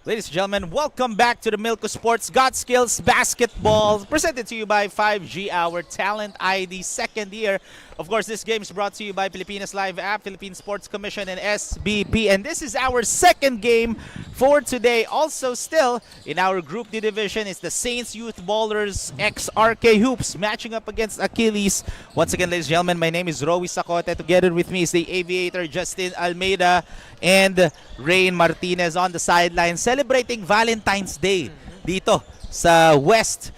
Ladies and gentlemen, welcome back to the Milko Sports Got Skills Basketball, presented to you by 5G, our Talent ID second year. Of course, this game is brought to you by Pilipinas Live App, Philippine Sports Commission, and SBP. And this is our second game for today. Also still in our Group D division is the Saints Youth Ballers x RK Hoops matching up against Achilles. Once again, ladies and gentlemen, my name is Rowy Sacote. Together with me is the Aviator Justin Almeida and Rain Martinez on the sideline celebrating Valentine's Day dito sa West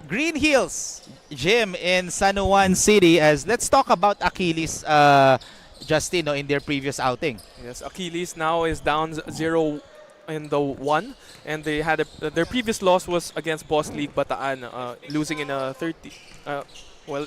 Green Hills Gym in San Juan City. As let's talk about Achilles, Justin, no, in their previous outing. Yes, Achilles now is down 0 in the 1, and they had their previous loss was against Boss League Bataan, losing in a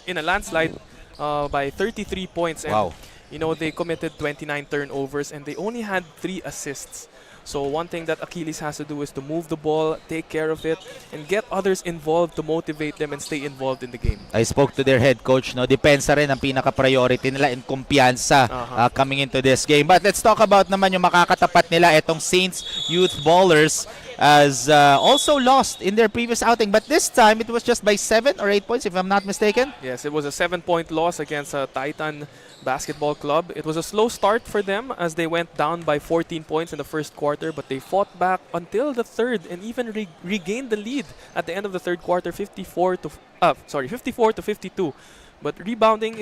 in a landslide by 33 points. And, wow. You know, they committed 29 turnovers and they only had 3 assists. So one thing that Achilles has to do is to move the ball, take care of it, and get others involved to motivate them and stay involved in the game. I spoke to their head coach, no, depensa rin ang pinaka-priority nila and kumpiyansa coming into this game. But let's talk about naman yung makakatapat nila itong Saints Youth Ballers, as also lost in their previous outing, but this time it was just by 7 or 8 points if I'm not mistaken. Yes, it was a 7-point loss against Titan Basketball Club. It was a slow start for them as they went down by 14 points in the first quarter, but they fought back until the third and even regained the lead at the end of the third quarter, 54 to 52. But rebounding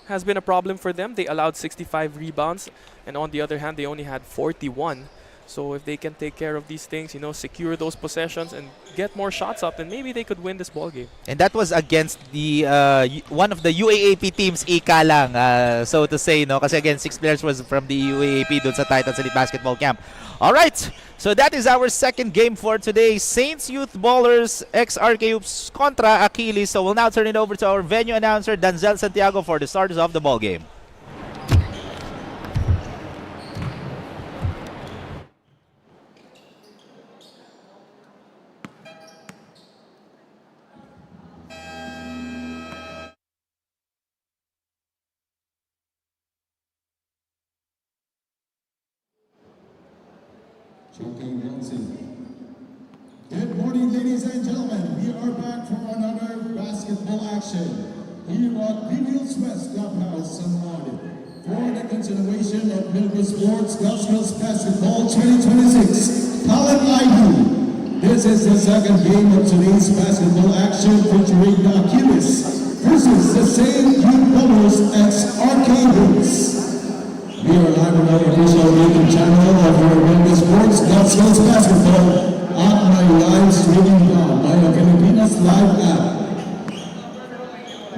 has been a problem for them. They allowed 65 rebounds, and on the other hand, they only had 41. So if they can take care of these things, you know, secure those possessions and get more shots up, then maybe they could win this ball game. And that was against the one of the UAAP teams, ika lang, so to say, no? Kasi again, 6 players was from the UAAP dun sa Titans Elite Basketball Camp. All right, so that is our second game for today. Saints Youth Ballers x RK Hoops contra Achilles. So we'll now turn it over to our venue announcer, Danzel Santiago, for the starters of the ball game. Good morning, ladies and gentlemen. We are back for another basketball action here at Green Hills West Clubhouse, San Juan, for the continuation of Milko Sports Gospels Basketball 2026 Talent ID. This is the second game of today's basketball action featuring the Achilles versus the Saints Youth Ballers x RK Hoops. We are live on our official YouTube channel of our Milko Sports Gospels Basketball at my live streaming now by the Pilipinas Live App.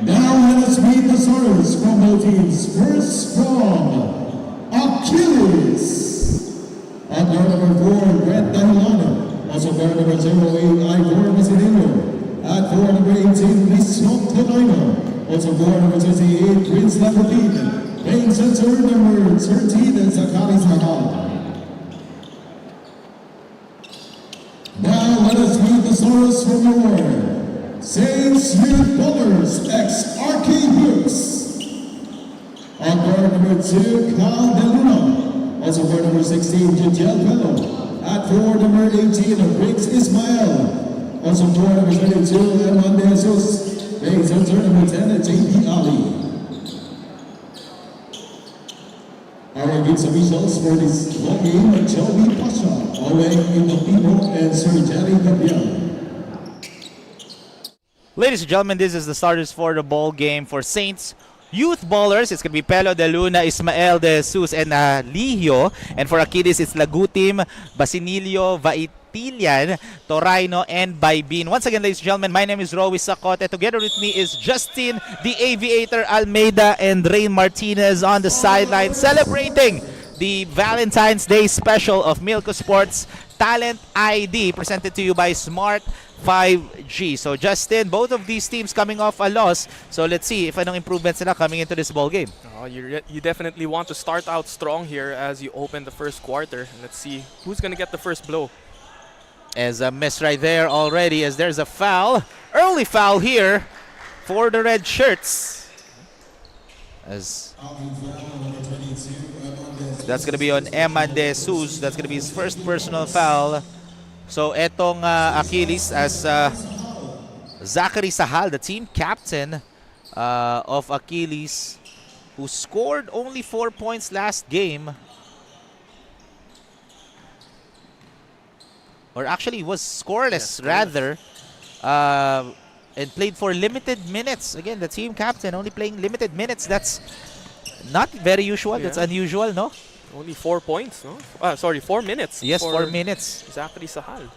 Now let us meet the starters from both teams. First from Achilles. At guard number 4, Brett Danilano. Also guard number 08, Ivor Masidino. At guard number 18, Lisson Tonoino. Also guard number 28, Prince Lacotin. Playing center number 13, Zachary Zahal. Now let us meet the starters from your Saints Youth Ballers x RK Hoops. On guard number 2, Cal De Luna. Also guard number 16, Jajel Pello. At guard number 18, Riggs Ismael. Also guard number 22, Eman De Jesus. Playing center number 10, JD Ali. Our games officials for this ball game are Joey Pasha, Oleg Indopino, and Sir Jerry Gabriel. Ladies and gentlemen, this is the starters for the ball game for Saints Youth Ballers. It's going to be Pelo De Luna, Ismael De Jesus, and Lihio. And for Achilles, it's Lagutim, Basinilio, Vaitilian, Torino, and Baibin. Once again, ladies and gentlemen, my name is Rowy Sacote. Together with me is Justin, the Aviator Almeida, and Rain Martinez on the sideline celebrating the Valentine's Day special of Milko Sports Talent ID, presented to you by Smart 5G. So Justin, both of these teams coming off a loss. So let's see if anong improvements sila coming into this ball game. You definitely want to start out strong here as you open the first quarter. Let's see who's going to get the first blow. As a miss right there already, as there's a foul. Early foul here for the red shirts. As Number 22, That's gonna be on Eman De Jesus. That's gonna be his first personal foul. So etong Achilles as Zachary Sahal, the team captain of Achilles, who scored only 4 points last game. Or actually was scoreless, rather. And played for limited minutes. Again, the team captain only playing limited minutes. That's not very usual. That's unusual, no? Only 4 points, no? Sorry, 4 minutes. Yes, 4 minutes. Zachary Sahal.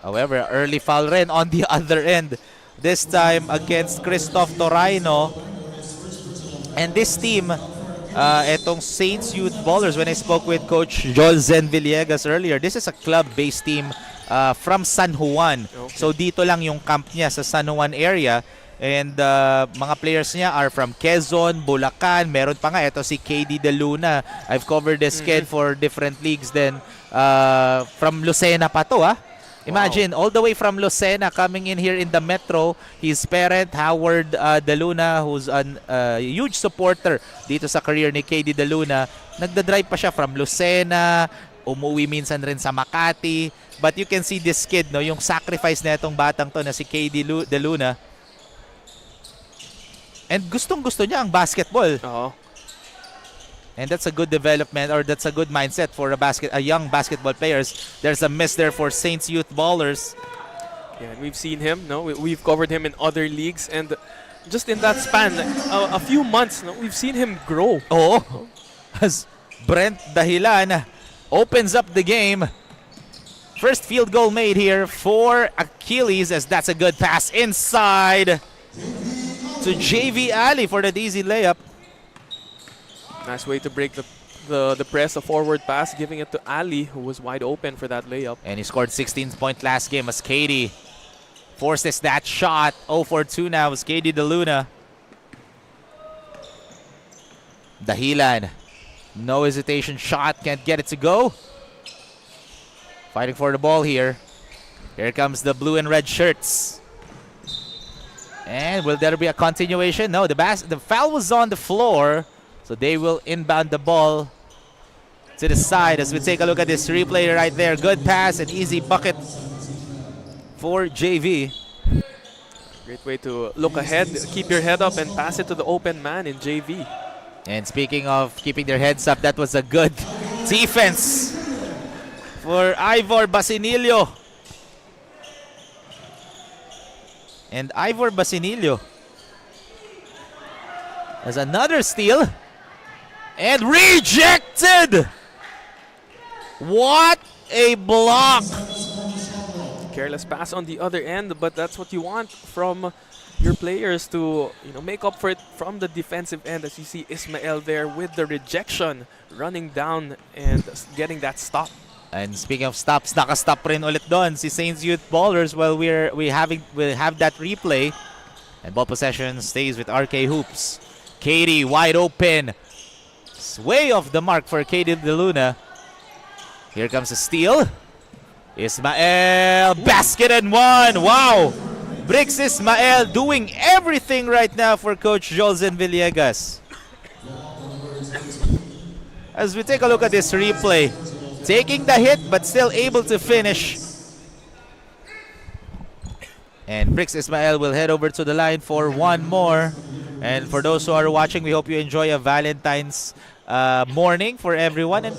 However, early foul rin on the other end. This time against Christoph Torino. And this team, etong Saints Youth Ballers, when I spoke with Coach Joel Zen Villegas earlier, this is a club-based team from San Juan. Okay. So dito lang yung camp niya sa San Juan area. And mga players niya are from Quezon, Bulacan. Meron pa nga, ito si KD De Luna. I've covered this kid for different leagues then. From Lucena pa to, Imagine, all the way from Lucena coming in here in the Metro. His parent, Howard De Luna, who's a huge supporter dito sa career ni KD De Luna. Nagda-drive pa siya from Lucena, umuwi minsan rin sa Makati. But you can see this kid, no, yung sacrifice na itong batang to na si KD De Luna. And gustong-gusto niya ang basketball. Oo. And that's a good development, or that's a good mindset for a young basketball players. There's a miss there for Saints Youth Ballers. Yeah, and we've seen him, no? We've covered him in other leagues, and just in that span, a few months, no, we've seen him grow. Oh, as Brent Dahilan opens up the game. First field goal made here for Achilles, as that's a good pass inside to JV Ali for that easy layup. Nice way to break the press, a forward pass, giving it to Ali, who was wide open for that layup. And he scored 16 points last game as Katie forces that shot. 0 for 2 now as Katie De Luna. Dahilan, no hesitation shot, can't get it to go. Fighting for the ball here. Here comes the blue and red shirts. And will there be a continuation? No, the foul was on the floor. So they will inbound the ball to the side as we take a look at this replay right there. Good pass, an easy bucket for JV. Great way to look ahead, keep your head up, and pass it to the open man in JV. And speaking of keeping their heads up, that was a good defense for Ivor Basinillo. And Ivor Basinillo has another steal. And rejected! What a block! Careless pass on the other end, but that's what you want from your players to, make up for it from the defensive end. As you see Ismael there with the rejection, running down and getting that stop. And speaking of stops, naka-stop rin ulit doon si Saints Youth Ballers while we have that replay. And ball possession stays with RK Hoops. Katie wide open. Way off the mark for Katie De Luna. Here comes a steal. Ismael, basket and one. Wow! Bricks Ismael doing everything right now for Coach Jolzen Villegas. As we take a look at this replay, taking the hit but still able to finish. And Bricks Ismael will head over to the line for one more. And for those who are watching, we hope you enjoy a Valentine's morning for everyone. And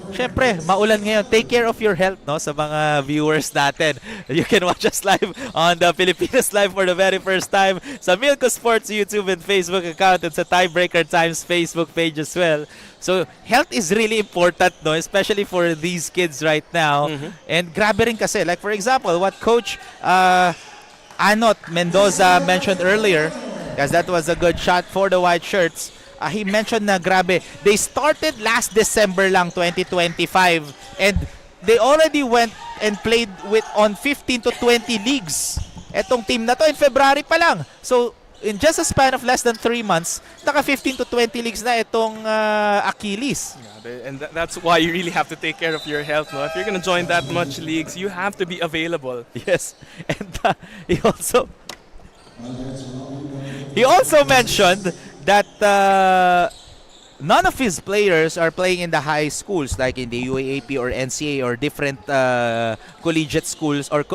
syempre, maulan ngayon. Take care of your health, no, sa mga viewers natin. You can watch us live on the Filipinas Live for the very first time sa Milko Sports YouTube and Facebook account and sa Tiebreaker Times Facebook page as well. So, health is really important, no, especially for these kids right now. And grabe rin kasi, like for example, what Coach Anot Mendoza mentioned earlier, because that was a good shot for the white shirts. He mentioned na grabe, they started last December lang 2025 and they already went and played on 15 to 20 leagues. Etong team na to in February pa lang. So in just a span of less than 3 months, naka 15 to 20 leagues na itong Achilles. Yeah, and that's why you really have to take care of your health. No? If you're going to join that much leagues, you have to be available. Yes. And he also mentioned that none of his players are playing in the high schools like in the UAAP or NCA or different collegiate schools or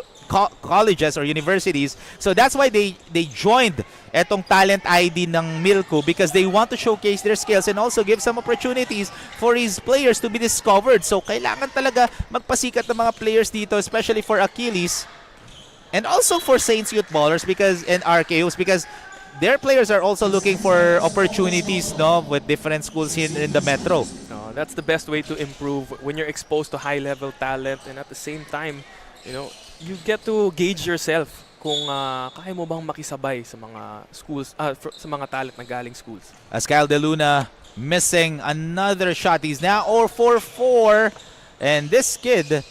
colleges or universities. So that's why they joined etong talent ID ng Milko, because they want to showcase their skills and also give some opportunities for his players to be discovered. So kailangan talaga magpasikat ng mga players dito, especially for Achilles and also for Saints Youth Ballers and RKOs, because their players are also looking for opportunities, no, with different schools in the metro. No, that's the best way to improve when you're exposed to high-level talent, and at the same time, you know, you get to gauge yourself kung kaya mo bang makisabay sa mga schools, sa mga talent na galing schools. As Kyle De Luna missing another shot. He's now 0 for 4, and this kid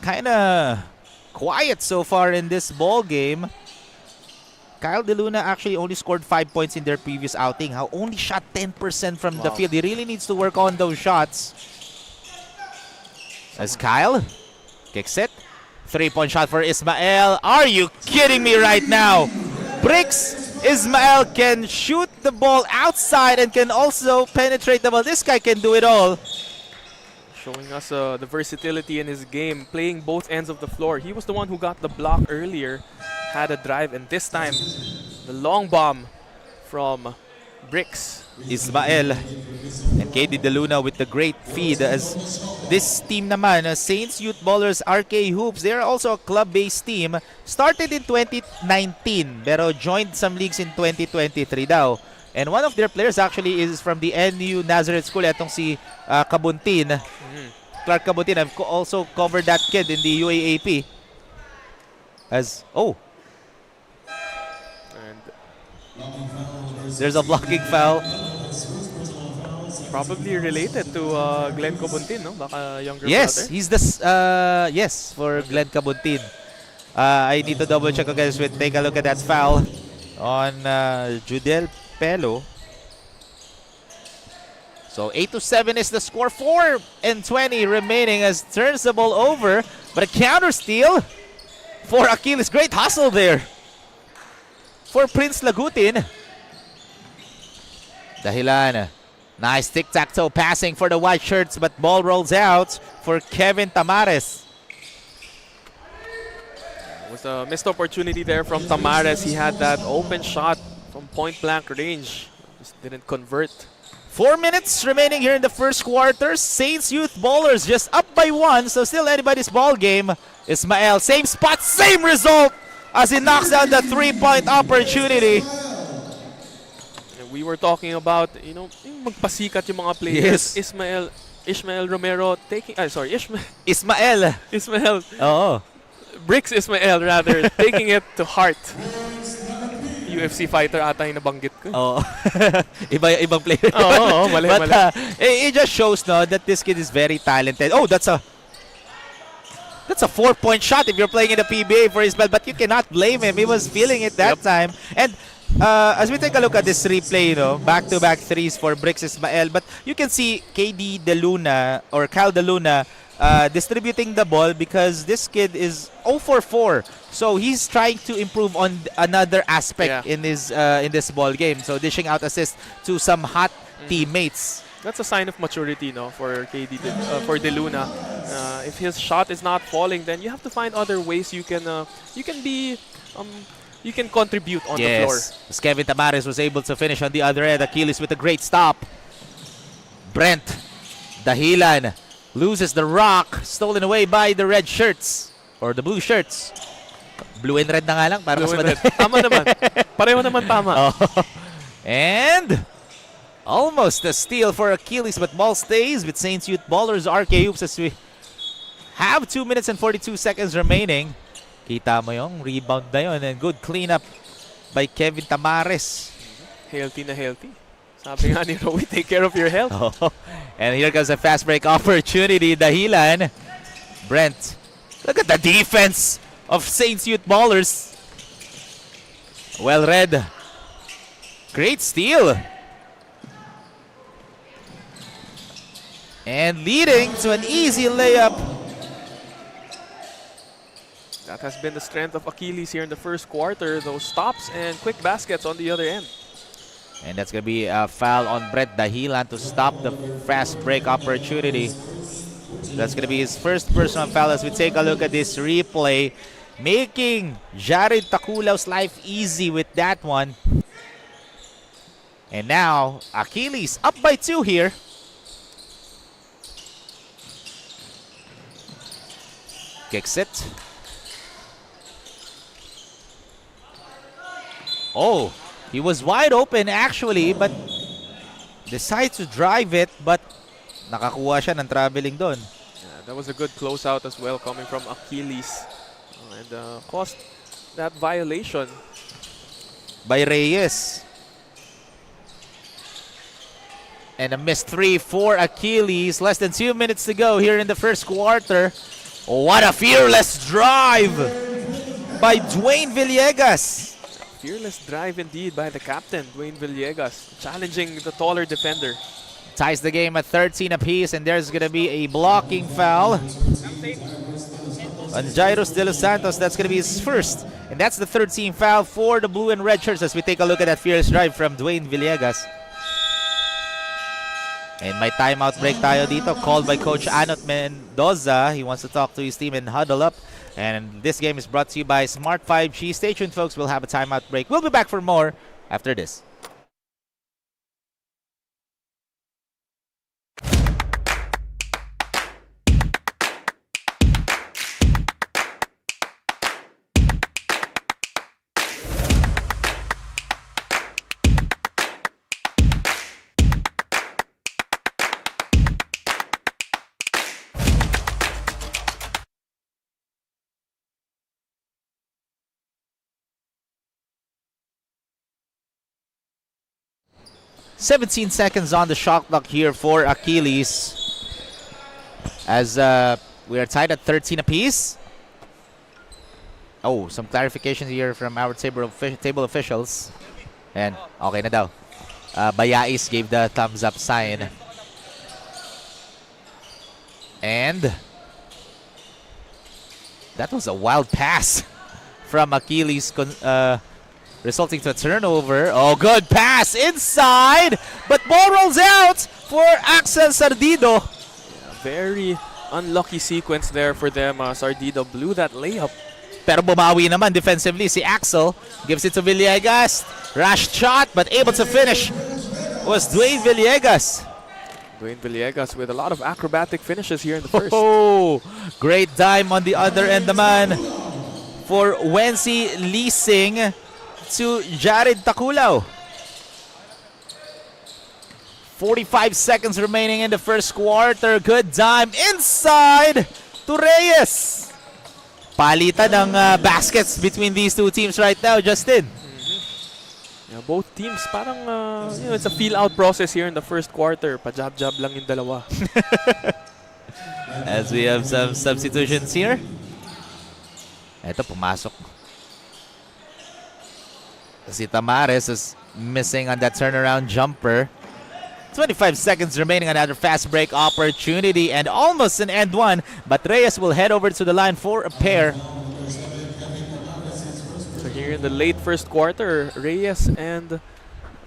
kind of quiet so far in this ball game. Kyle De Luna actually only scored 5 points in their previous outing. How only shot 10% from the field. He really needs to work on those shots. As Kyle kicks it. 3-point shot for Ismael. Are you kidding me right now? Bricks Ismael can shoot the ball outside and can also penetrate the ball. This guy can do it all. Showing us the versatility in his game, playing both ends of the floor. He was the one who got the block earlier, had a drive, and this time, the long bomb from Bricks. Ismael and KD De Luna with the great feed. As this team naman, Saints Youth Ballers RK Hoops, they are also a club-based team. Started in 2019 pero joined some leagues in 2023 daw. And one of their players actually is from the NU Nazareth School. Etong si Kabuntin. Clark Kabuntin. I've also covered that kid in the UAAP. As, And there's a blocking foul. probably related to Glenn Cobuntin, no? Baka younger Yes, brother. he's the yes for Glenn Cabuntin. I need to double check, guys. Take a look at that foul on Judel Pelo. So 8-7 is the score. 4:20 remaining as turns the ball over, but a counter steal for Achilles. Great hustle there for Prince Lagutin. Dahilan. Nice tic-tac-toe passing for the white shirts, but ball rolls out for Kevin Tamares. It was a missed opportunity there from Tamares. He had that open shot from point-blank range. Just didn't convert. 4 minutes remaining here in the first quarter. Saints Youth Ballers just up by 1, so still anybody's ball game. Ismael, same spot, same result as he knocks down the 3-point opportunity. We were talking about, yung magpasikat yung mga players. Yes. Ishmael Romero taking, Ismael. Ismael, Oo. Bricks Ismael rather, taking it to heart. UFC fighter ata yung nabanggit ko. Oo. Ibang player. Oo, mali. But it just shows no that this kid is very talented. Oh, that's a 4-point shot if you're playing in the PBA for Ismael, but you cannot blame him. He was feeling it that time. And as we take a look at this replay, back-to-back threes for Bricks Ismael, but you can see KD De Luna or Kyle De Luna distributing the ball because this kid is 0 for 4. So he's trying to improve on another aspect in this ball game. So dishing out assists to some hot teammates. That's a sign of maturity, for KD for De Luna. If his shot is not falling, then you have to find other ways you can contribute on the floor. As Kevin Tamares was able to finish on the other end. Achilles with a great stop. Brent Dahilan loses the rock, stolen away by the red shirts or the blue shirts. Blue and red na nga lang para Blue mas and red. Tama naman. Pareho naman tama. And almost a steal for Achilles, but ball stays with Saints Youth Ballers RK Hoops as we have 2 minutes and 42 seconds remaining. Kita mo yung rebound na yun, and good cleanup by Kevin Tamares. Healthy na healthy. Sabi nga ni Rowie, take care of your health. And here comes a fast break opportunity. Dahilan. Brent. Look at the defense of Saints Youth Ballers. Well read. Great steal. And leading to an easy layup. That has been the strength of Achilles here in the first quarter. Those stops and quick baskets on the other end. And that's going to be a foul on Brett Dahilan to stop the fast break opportunity. That's going to be his first personal foul as we take a look at this replay. Making Jared Takulaw's life easy with that one. And now, Achilles up by 2 here. Kicks it. Oh, he was wide open actually, but decides to drive it, but nakakuha siya ng traveling doon. Yeah, that was a good closeout as well coming from Achilles. And caused that violation. By Reyes. And a missed 3 for Achilles. Less than 2 minutes to go here in the first quarter. What a fearless drive by Dwayne Villegas. Fearless drive indeed by the captain, Dwayne Villegas, challenging the taller defender. Ties the game at 13 apiece, and there's going to be a blocking foul on Jairos De Los Santos. That's going to be his first. And that's the 13th foul for the blue and red shirts as we take a look at that fearless drive from Dwayne Villegas. And may timeout break tayo dito, called by Coach Anot Mendoza. He wants to talk to his team and huddle up. And this game is brought to you by Smart 5G. Stay tuned, folks. We'll have a timeout break. We'll be back for more after this. "17 seconds on the shot clock here for Achilles as we are tied at 13 apiece. Oh, some clarification here from our table officials. And okay na daw. Bayais gave the thumbs up sign. And that was a wild pass from Achilles, resulting to a turnover. Oh, good pass inside, but ball rolls out for Axel Sardido. Very unlucky sequence there for them. Sardido blew that layup. Pero bumawi naman defensively si Axel. Gives it to Villegas. Rash shot, but able to finish was Dwayne Villegas. Dwayne Villegas with a lot of acrobatic finishes here in the first. Oh, great dime on the other end naman for Wency Leasing to Jared Takulaw. 45 seconds remaining in the first quarter. Good dime inside to Reyes. Palitan ng baskets between these two teams right now, Justin. Yeah, both teams parang it's a feel-out process here in the first quarter. Pa-jab-jab lang yung dalawa. As we have some substitutions here. Eto, pumasok. Si Tamares is missing on that turnaround jumper. 25 seconds remaining, another fast break opportunity and almost an end one, but Reyes will head over to the line for a pair. So here in the late first quarter, Reyes and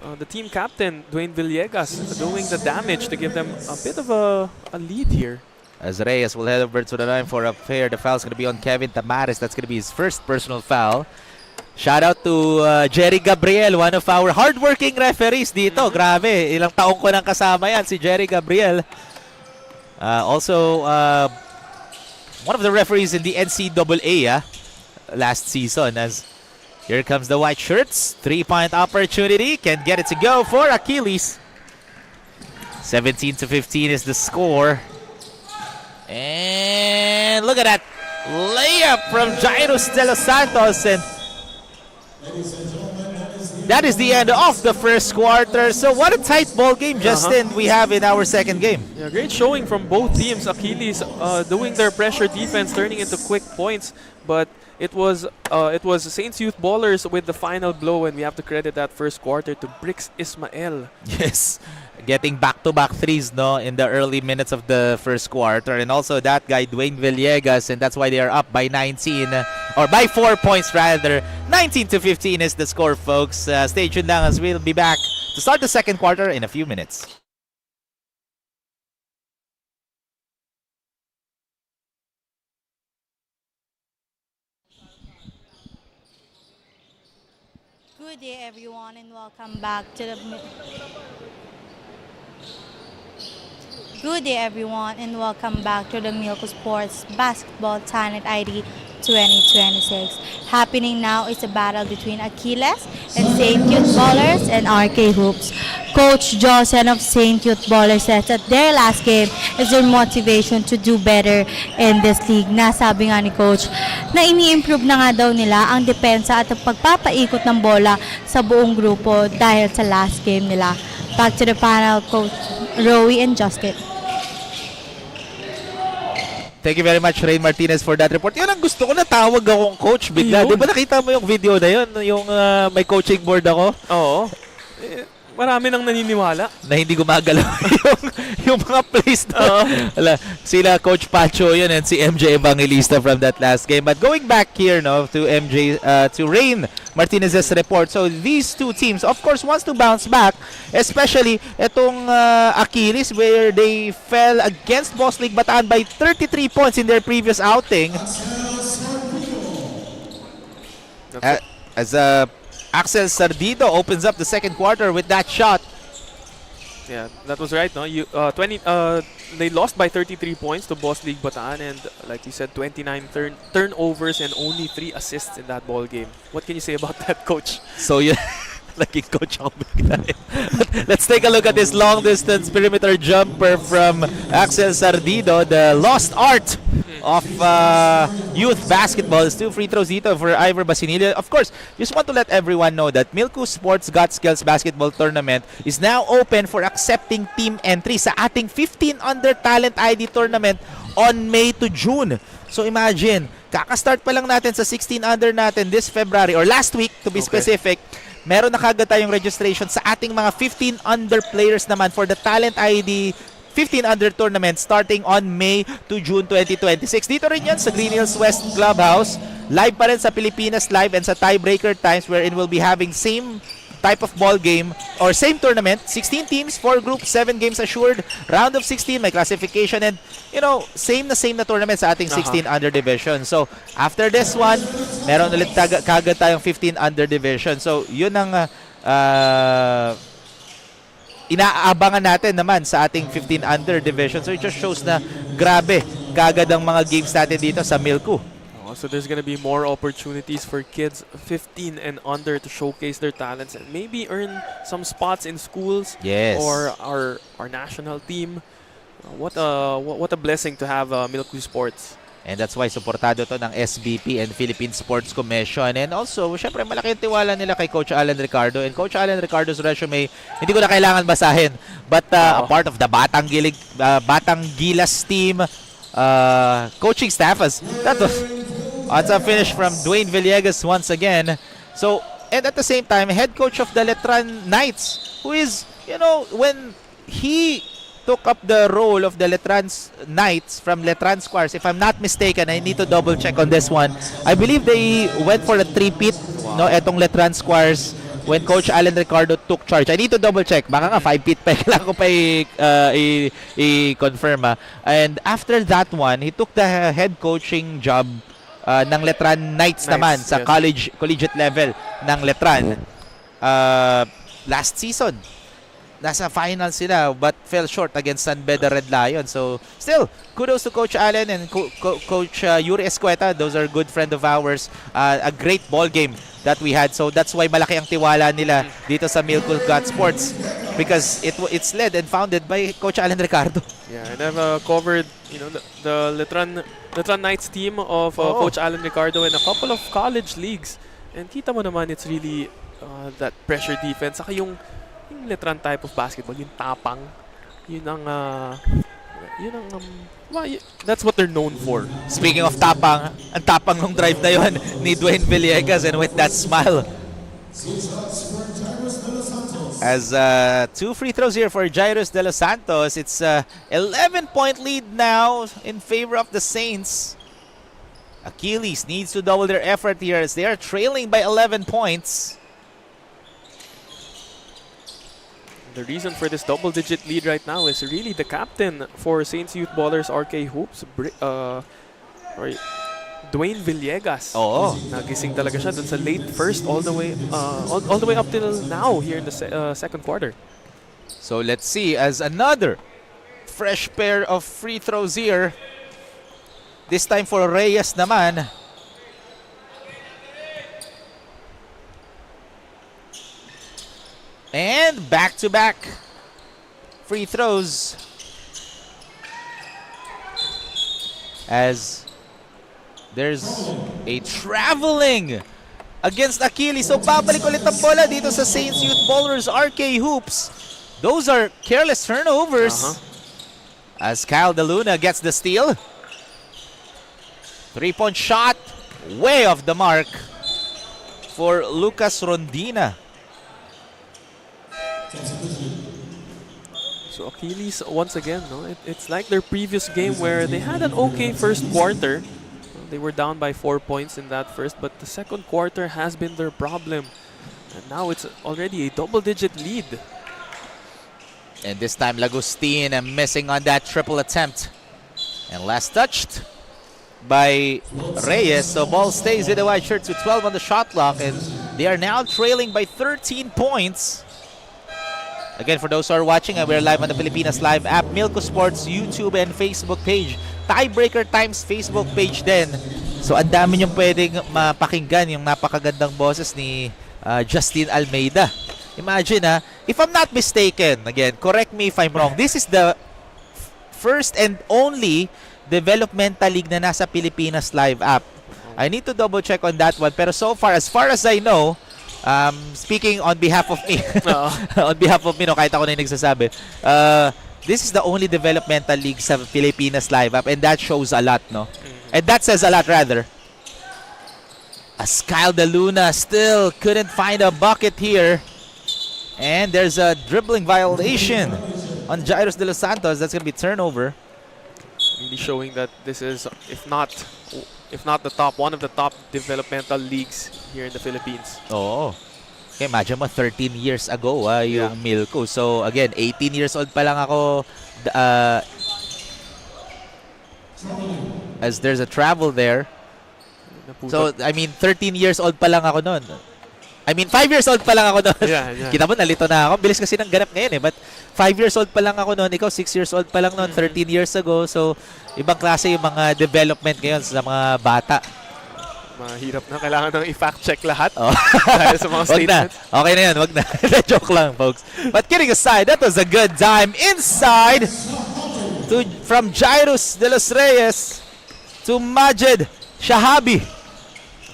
the team captain, Dwayne Villegas, doing the damage to give them a bit of a lead here. As Reyes will head over to the line for a pair, the foul is going to be on Kevin Tamares. That's going to be his first personal foul. Shout out to Jerry Gabriel, one of our hardworking referees dito. Grabe, ilang taong ko nang kasama yan, si Jerry Gabriel. Also, one of the referees in the NCAA last season. As here comes the white shirts. 3-point opportunity. Can get it to go for Achilles. 17-15 is the score. And look at that layup from Jairos De Los Santos. And that is the end of the first quarter. So what a tight ball game, Justin, we have in our second game. Yeah, great showing from both teams. Achilles doing their pressure defense, turning into quick points. But it was Saints Youth Ballers with the final blow, and we have to credit that first quarter to Brix Ismael. Yes, getting back-to-back threes in the early minutes of the first quarter. And also that guy, Dwayne Villegas, and that's why they are up by 19, or by 4 points rather. 19-15 is the score, folks. Stay tuned lang as we'll be back to to start the second quarter in a few minutes. Good day, everyone, and welcome back to the. Good day, everyone, and welcome back to the Milko Sports Basketball Talent ID 2026. Happening now is a battle between Achilles and St. Cute Ballers and RK Hoops. Coach Johnson of St. Cute Ballers says that their last game is their motivation to do better in this league. Nasabi nga ni Coach na ini-improve na nga daw nila ang depensa at ang pagpapaikot ng bola sa buong grupo dahil sa last game nila. Back to the panel, Coach Rowie and Justin. Thank you very much, Rain Martinez, for that report. Yun ang gusto ko, natawag akong coach bigla. Di ba nakita mo yung video na yun? Yung may coaching board ako? Oo. Marami nang naniniwala. Na hindi gumagalaw yung mga plays na. Sila Coach Pacho yun and si MJ Evangelista from that last game. But going back here no to MJ, to Rain Martinez's report. So these two teams, of course, wants to bounce back. Especially itong Achilles where they fell against Boss League Bataan by 33 points in their previous outing. As Axel Sardido opens up the second quarter with that shot. Yeah, that was right. No, they lost by 33 points to Boss League Bataan, and like you said, 29 turnovers and only 3 assists in that ball game. What can you say about that, Coach? So yeah, like coach ako bigla. Let's take a look at this long distance perimeter jumper from Axel Sardido, the lost art of youth basketball. It's 2 free throws dito for Ivor Basinilla. Of course, just want to let everyone know that Milko Sports Got Skills Basketball Tournament is now open for accepting team entry sa ating 15 Under Talent ID Tournament on May to June. So imagine, kaka-start pa lang natin sa 16 under natin this February or last week to be specific. Meron na kagad tayong registration sa ating mga 15 under players naman for the Talent ID 15 under tournament starting on May to June 2026. Dito rin yan sa Green Hills West Clubhouse. Live pa rin sa Pilipinas Live and sa tiebreaker times wherein we'll be having same type of ball game or same tournament. 16 teams, 4 groups, 7 games assured. Round of 16, may classification and same na tournament sa ating 16 under division. So, after this one, meron ulit kagad tayong 15 under division. So, yun ang inaabangan natin naman sa ating 15 under division. So, it just shows na grabe kagad ang mga games natin dito sa Milko. So there's going to be more opportunities for kids 15 and under to showcase their talents and maybe earn some spots in schools or our national team. What a blessing to have Milko Sports. And that's why supportado to ng SBP and Philippine Sports Commission. And also, syempre malaki ang tiwala nila kay Coach Alan Ricardo. And Coach Alan Ricardo's resume, hindi ko na kailangan basahin. But a part of the Batang Gilas team, coaching staff as that was a finish from Dwayne Villegas once again. So, and at the same time, head coach of the Letran Knights, who is, when he took up the role of the Letran Knights from Letran Squares, if I'm not mistaken, I need to double check on this one. I believe they went for a three-peat, etong Letran Squares when Coach Alan Ricardo took charge. I need to double check. Baka nga 5-peat pa. Kailangan ko pa i-confirm. And after that one, he took the head coaching job ng Letran Knights naman sa collegiate level ng Letran. Last season, nasa final sila but fell short against San Beda Red Lions. So, still, kudos to Coach Allen and Coach Yuri Escueta. Those are good friend of ours. A great ball game that we had. So, that's why malaki ang tiwala nila dito sa Milko Got Sports because it's led and founded by Coach Alan Ricardo. Yeah, and I've covered, the Letran Knights team of Coach Alan Ricardo in a couple of college leagues. And kita mo naman, it's really that pressure defense. Saka yung Letran type of basketball, yung tapang, that's what they're known for. Speaking of tapang, ang tapang ng drive na yun ni Dwayne Villegas and with that smile. As 2 free throws here for Jairus De Los Santos. It's 11-point lead now in favor of the Saints. Achilles needs to double their effort here as they are trailing by 11 points. The reason for this double-digit lead right now is really the captain for Saints Youth Ballers RK Hoops, Dwayne Villegas. Oo. Nagising talaga siya dun sa late first all the way up till now here in the second quarter. So let's see as another fresh pair of free throws here. This time for Reyes naman. And back-to-back free throws. As there's a traveling against Achilles. So babalik ulit ang bola dito sa Saints Youth Ballers RK Hoops. Those are careless turnovers. As Kyle DeLuna gets the steal. 3-point shot. Way off the mark for Lucas Rondina. So Achilles, once again, it's like their previous game where they had an okay first quarter. They were down by 4 points in that first, but the second quarter has been their problem. And now it's already a double-digit lead. And this time Lagustin missing on that triple attempt. And last touched by Reyes. So ball stays with the white shirts with 12 on the shot clock, and they are now trailing by 13 points. Again, for those who are watching, we're live on the Pilipinas Live app, Milko Sports YouTube and Facebook page. Tiebreaker Times Facebook page din. So ang dami niyong pwedeng mapakinggan yung napakagandang boses ni Justin Almeida. Imagine if I'm not mistaken, again, correct me if I'm wrong, this is the first and only developmental league na nasa Pilipinas Live app. I need to double check on that one. Pero so far as I know, speaking on behalf of me, on behalf of me, kahit ako na yung nagsasabi, this is the only developmental league sa Pilipinas Live app, and that shows a lot, no? And that says a lot, rather. As Kyle DeLuna still couldn't find a bucket here. And there's a dribbling violation on Jairus De Los Santos. That's going to be turnover. Really showing that this is, if not the top, one of the top developmental leagues here in the Philippines. Oo. Okay, imagine mo, 13 years ago yung Milko. So again, 18 years old pa lang ako. As there's a travel there. So, I mean, 13 years old pa lang ako noon. I mean, 5 years old pa lang ako noon. Yeah. Kita mo, nalito na ako. Bilis kasi ng ganap ngayon eh. But 5 years old pa lang ako noon. Ikaw, 6 years old pa lang noon. 13 years ago. So, ibang klase yung mga development ngayon sa mga bata. Mahirap na. Kailangan nang i-fact check lahat. Oh. Dahil sa mga statements. Wag na. Okay na yan. Wag na. Joke lang, folks. But kidding aside, that was a good time. Inside from Jairus De Los Reyes to Majid Shahabi.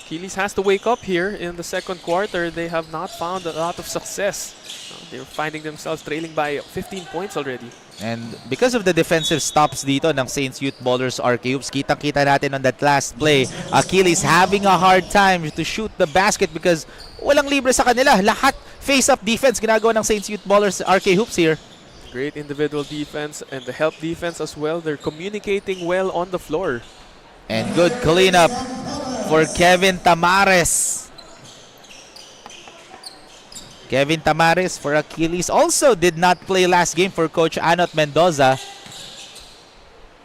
Achilles has to wake up here in the second quarter. They have not found a lot of success. They're finding themselves trailing by 15 points already. And because of the defensive stops dito ng Saints Youth Ballers RK Hoops, kitang-kita natin on that last play, Achilles having a hard time to shoot the basket because walang libre sa kanila. Lahat face-up defense ginagawa ng Saints Youth Ballers RK Hoops here. Great individual defense and the help defense as well. They're communicating well on the floor. And good cleanup for Kevin Tamares. Kevin Tamares for Achilles also did not play last game for Coach Anot Mendoza.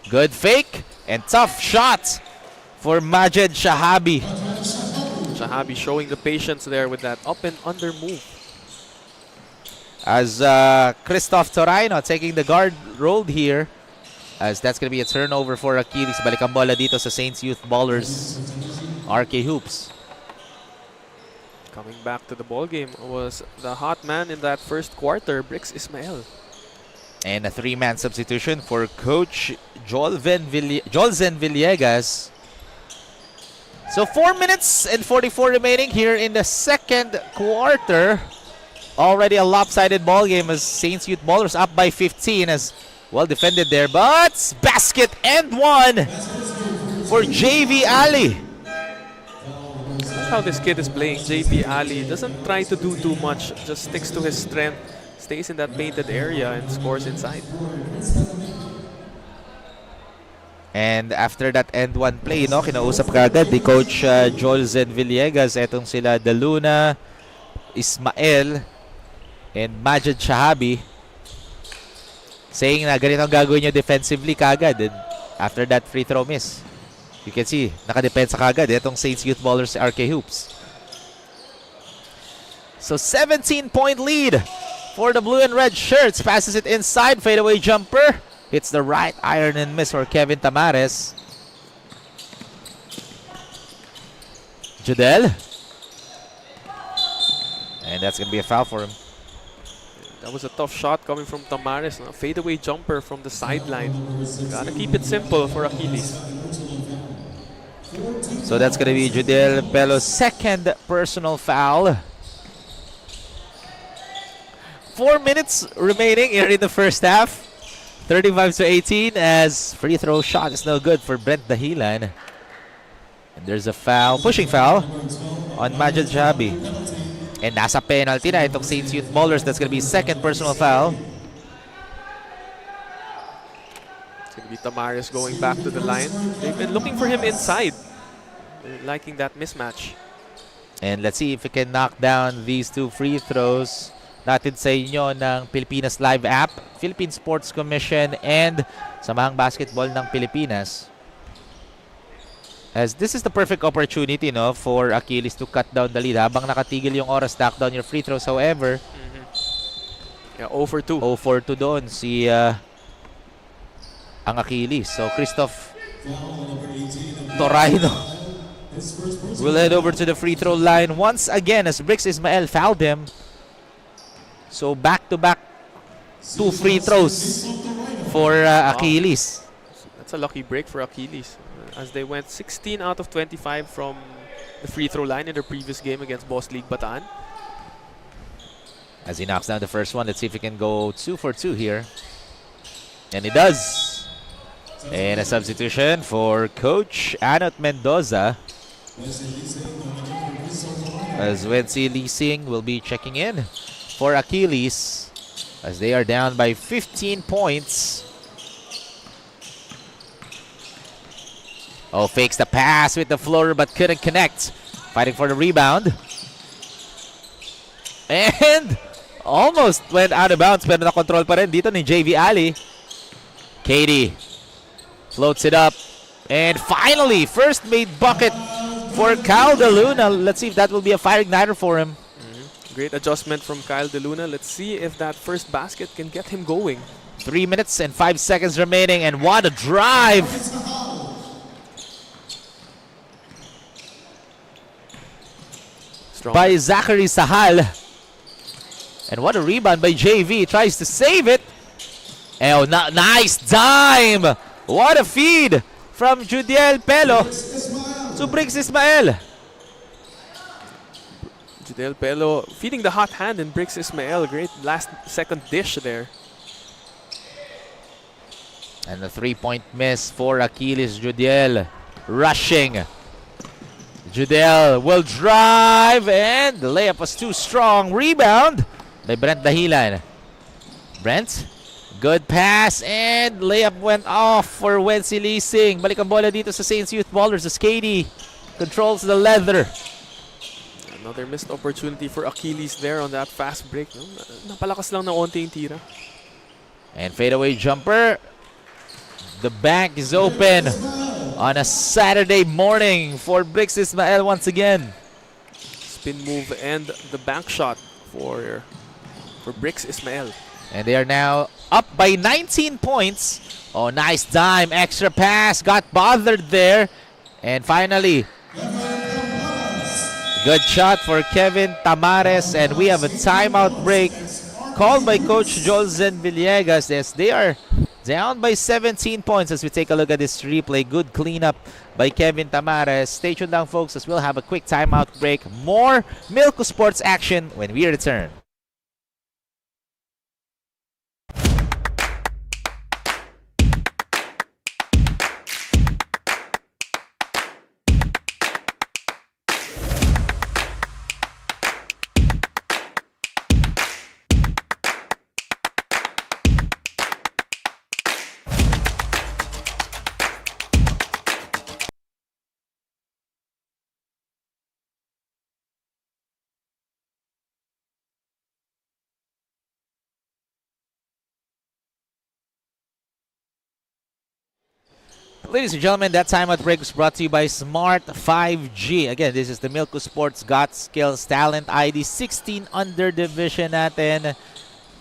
Good fake and tough shot for Majid Shahabi. Shahabi showing the patience there with that up and under move. As Christoph Torino taking the guard rolled here. As that's going to be a turnover for Achilles. Balik ang bola dito sa Saints Youth Ballers RK Hoops. Coming back to the ball game was the hot man in that first quarter, Brix Ismael. And a three-man substitution for Coach Jolzen Villegas. So 4 minutes and 44 remaining here in the second quarter. Already a lopsided ball game as Saints Youth Ballers up by 15 as well defended there. But basket and one for JV Ali. That's how this kid is playing. JV Ali doesn't try to do too much, just sticks to his strength, stays in that painted area and scores inside. And after that end one play, kinausap kagad ni Coach Jolzen Villegas. Etong sila DeLuna, Ismael, and Majid Shahabi saying na ganito ang gagawin nyo defensively kagad. And after that free throw miss, you can see, nakadepensa kagad itong Saints Youth Ballers RK Hoops. So 17-point lead for the blue and red shirts. Passes it inside, fadeaway jumper. Hits the right iron and miss for Kevin Tamares. Judel. And that's going to be a foul for him. That was a tough shot coming from Tamares. A fadeaway jumper from the sideline. Gotta keep it simple for Achilles. So that's going to be Judel Pelo's second personal foul. 4 minutes remaining here in the first half. 35-18 as free throw shot is no good for Brent Dahilan. And there's a foul, pushing foul on Majid Jabi. And nasa penalty na itong Saints Youth Ballers. That's going to be second personal foul. It's going to be Tamares going back to the line. They've been looking for him inside. They're liking that mismatch. And let's see if we can knock down these two free throws. Natin sa inyo ng Pilipinas Live app, Philippine Sports Commission, and Samahang Basketball ng Pilipinas. As this is the perfect opportunity, no, for Achilles to cut down the lead. Habang nakatigil yung oras, knock down your free throws. However, yeah, 0 for 2. 0 for 2 doon si ang Achilles. So Christoph Torayno will head over to the free throw line once again as Bricks Ismael fouled him. So back-to-back 2 free throws for Achilles. That's a lucky break for Achilles. As they went 16 out of 25 from the free throw line in their previous game against Boss League Bataan. As he knocks down the first one, let's see if he can go 2 for 2 here. And he does. And a substitution for Coach Anot Mendoza. As Wency Leasing will be checking in for Achilles as they are down by 15 points. Oh, fakes the pass with the floater but couldn't connect. Fighting for the rebound. And almost went out of bounds pero na-control pa rin dito ni JV Ali. Katie floats it up. And finally, first made bucket for Kyle De Luna. Let's see if that will be a fire igniter for him. Great adjustment from Kyle De Luna. Let's see if that first basket can get him going. 3 minutes and 5 seconds remaining, and what a drive! Strong. By Zachary Sahal. And what a rebound by JV. Tries to save it. Oh, nice dime! What a feed from Judiel Pelo to Briggs Ismael. Judel Pelo feeding the hot hand in Bricks Ismael. Great last second dish there. And the 3-point miss for Achilles Judiel. Rushing. Judel will drive, and the layup was too strong. Rebound by Brent Dahilan. Brent, good pass, and layup went off for Wency Leasing. Balik ang bola dito sa Saints Youth Ballers as KD controls the leather. Another missed opportunity for Achilles there on that fast break. No? Napalakas lang na onti yung tira. And fadeaway jumper. The bank is open on a Saturday morning for Bricks Ismael once again. Spin move and the bank shot for Bricks Ismael. And they are now up by 19 points. Oh, nice dime. Extra pass. Got bothered there. And finally, good shot for Kevin Tamares. And we have a timeout break called by Coach Jolzen Villegas. Yes, they are down by 17 points as we take a look at this replay. Good cleanup by Kevin Tamares. Stay tuned down, folks, as we'll have a quick timeout break. More Milko Sports action when we return. Ladies and gentlemen, that timeout break was brought to you by Smart 5G. Again, this is the Milko Sports Got Skills Talent ID 16 under division natin.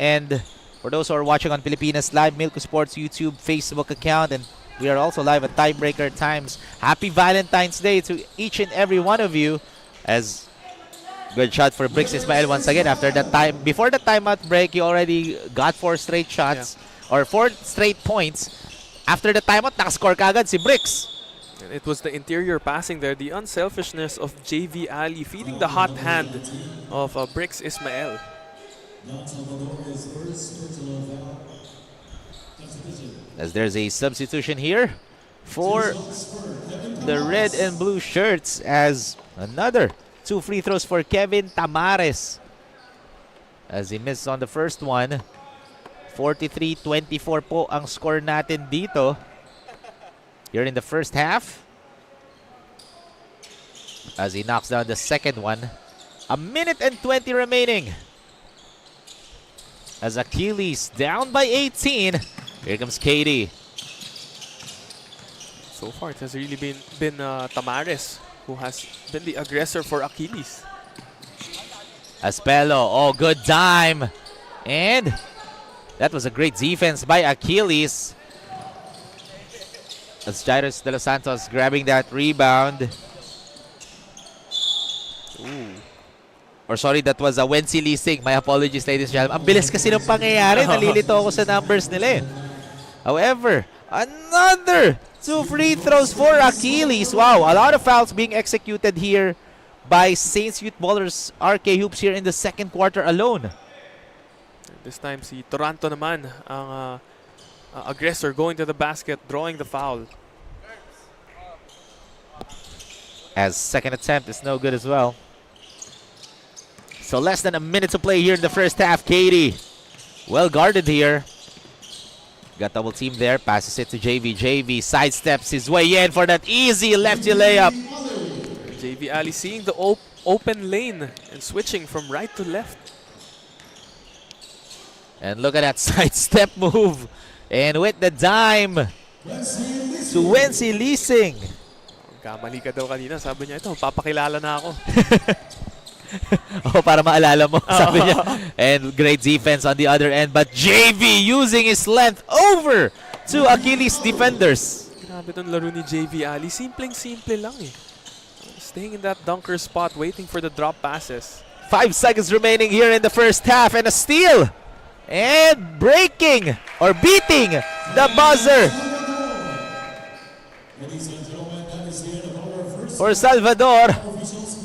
And for those who are watching on Pilipinas Live, Milko Sports YouTube, Facebook account, and we are also live at Tiebreaker Times. Happy Valentine's Day to each and every one of you. As good shot for Bricks Ismael once again. After that time, before the timeout break, he already got 4 straight shots or 4 straight points. After the timeout, nakascore kagad si Bricks. And it was the interior passing there, the unselfishness of JV Ali feeding the hot hand of Bricks Ismael. As there's a substitution here for the red and blue shirts, as another 2 free throws for Kevin Tamares, as he missed on the first one. 43-24 po ang score natin dito here in the first half, as he knocks down the second one. A minute and 20 remaining, as Achilles down by 18. Here comes Katie. So far, it has really been Tamares who has been the aggressor for Achilles. Aspello, oh, good dime. And that was a great defense by Achilles, as Jairus De Los Santos grabbing that rebound. Ooh. Or sorry, that was a Wency Leasing. My apologies, ladies and gentlemen. Ang bilis kasi ng pangyayari. Nalilito ako sa numbers nila eh. However, another 2 free throws for Achilles. Wow, a lot of fouls being executed here by Saints Youth Ballers RK Hoops here in the second quarter alone. This time, si Toronto naman ang aggressor going to the basket, drawing the foul. As second attempt is no good as well. So less than a minute to play here in the first half. Katie, well guarded here. Got double team there, passes it to JV. JV sidesteps his way in for that easy lefty layup. JV Ali seeing the open lane and switching from right to left. And look at that sidestep move. And with the dime to Wency Leasing. Kamali ka daw kanina, sabi niya, ito, papakilala na ako. Oh, para maalala mo, sabi niya. And great defense on the other end. But JV using his length over to Achilles defenders. Grabe itong laro ni JV Ali. Simpleng-simple lang eh. Staying in that dunker spot, waiting for the drop passes. 5 seconds remaining here in the first half. And a steal. And breaking or beating the buzzer for Salvador.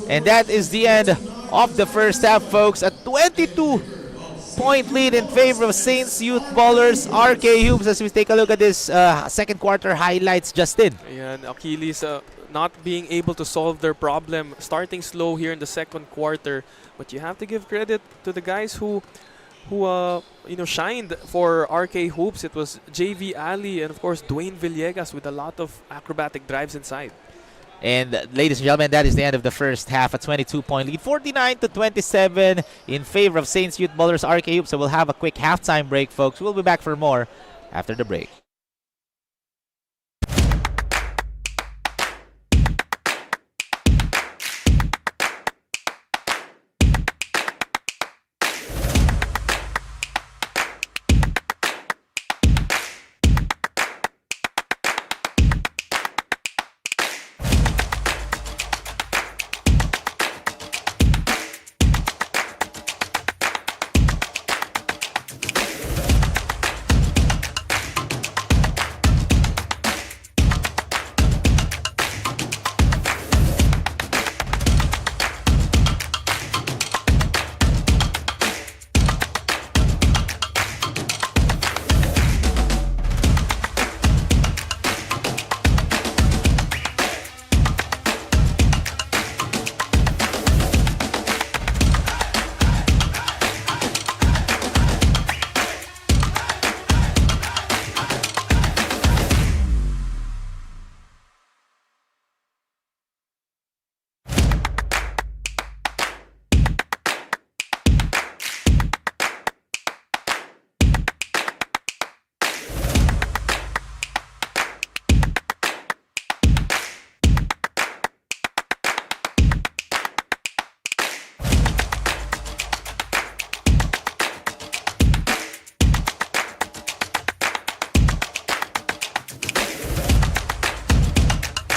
And that is the end of the first half, folks. A 22-point lead in favor of Saints Youth Ballers RK Hoops, as we take a look at this second quarter highlights, Justin. Ayan, Achilles not being able to solve their problem, starting slow here in the second quarter. But you have to give credit to the guys who shined for RK Hoops. It was JV Ali and of course Dwayne Villegas with a lot of acrobatic drives inside. And ladies and gentlemen, that is the end of the first half. A 22-point lead, 49-27 in favor of Saints Youth Ballers RK Hoops. So we'll have a quick halftime break, folks. We'll be back for more after the break.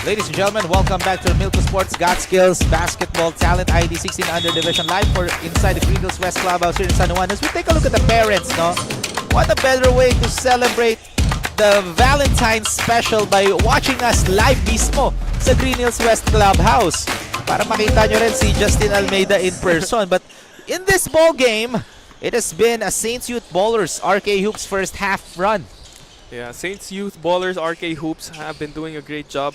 Ladies and gentlemen, welcome back to the Milko Sports Got Skills Basketball Talent ID 16 Under Division live for inside the Green Hills West Clubhouse here in San Juan. As we take a look at the parents, no? What a better way to celebrate the Valentine's special by watching us live mismo sa Green Hills West Clubhouse. Para makita nyo rin si Justin Almeida in person. But in this ball game, it has been a Saints Youth Ballers RK Hoops first half run. Yeah, Saints Youth Ballers RK Hoops have been doing a great job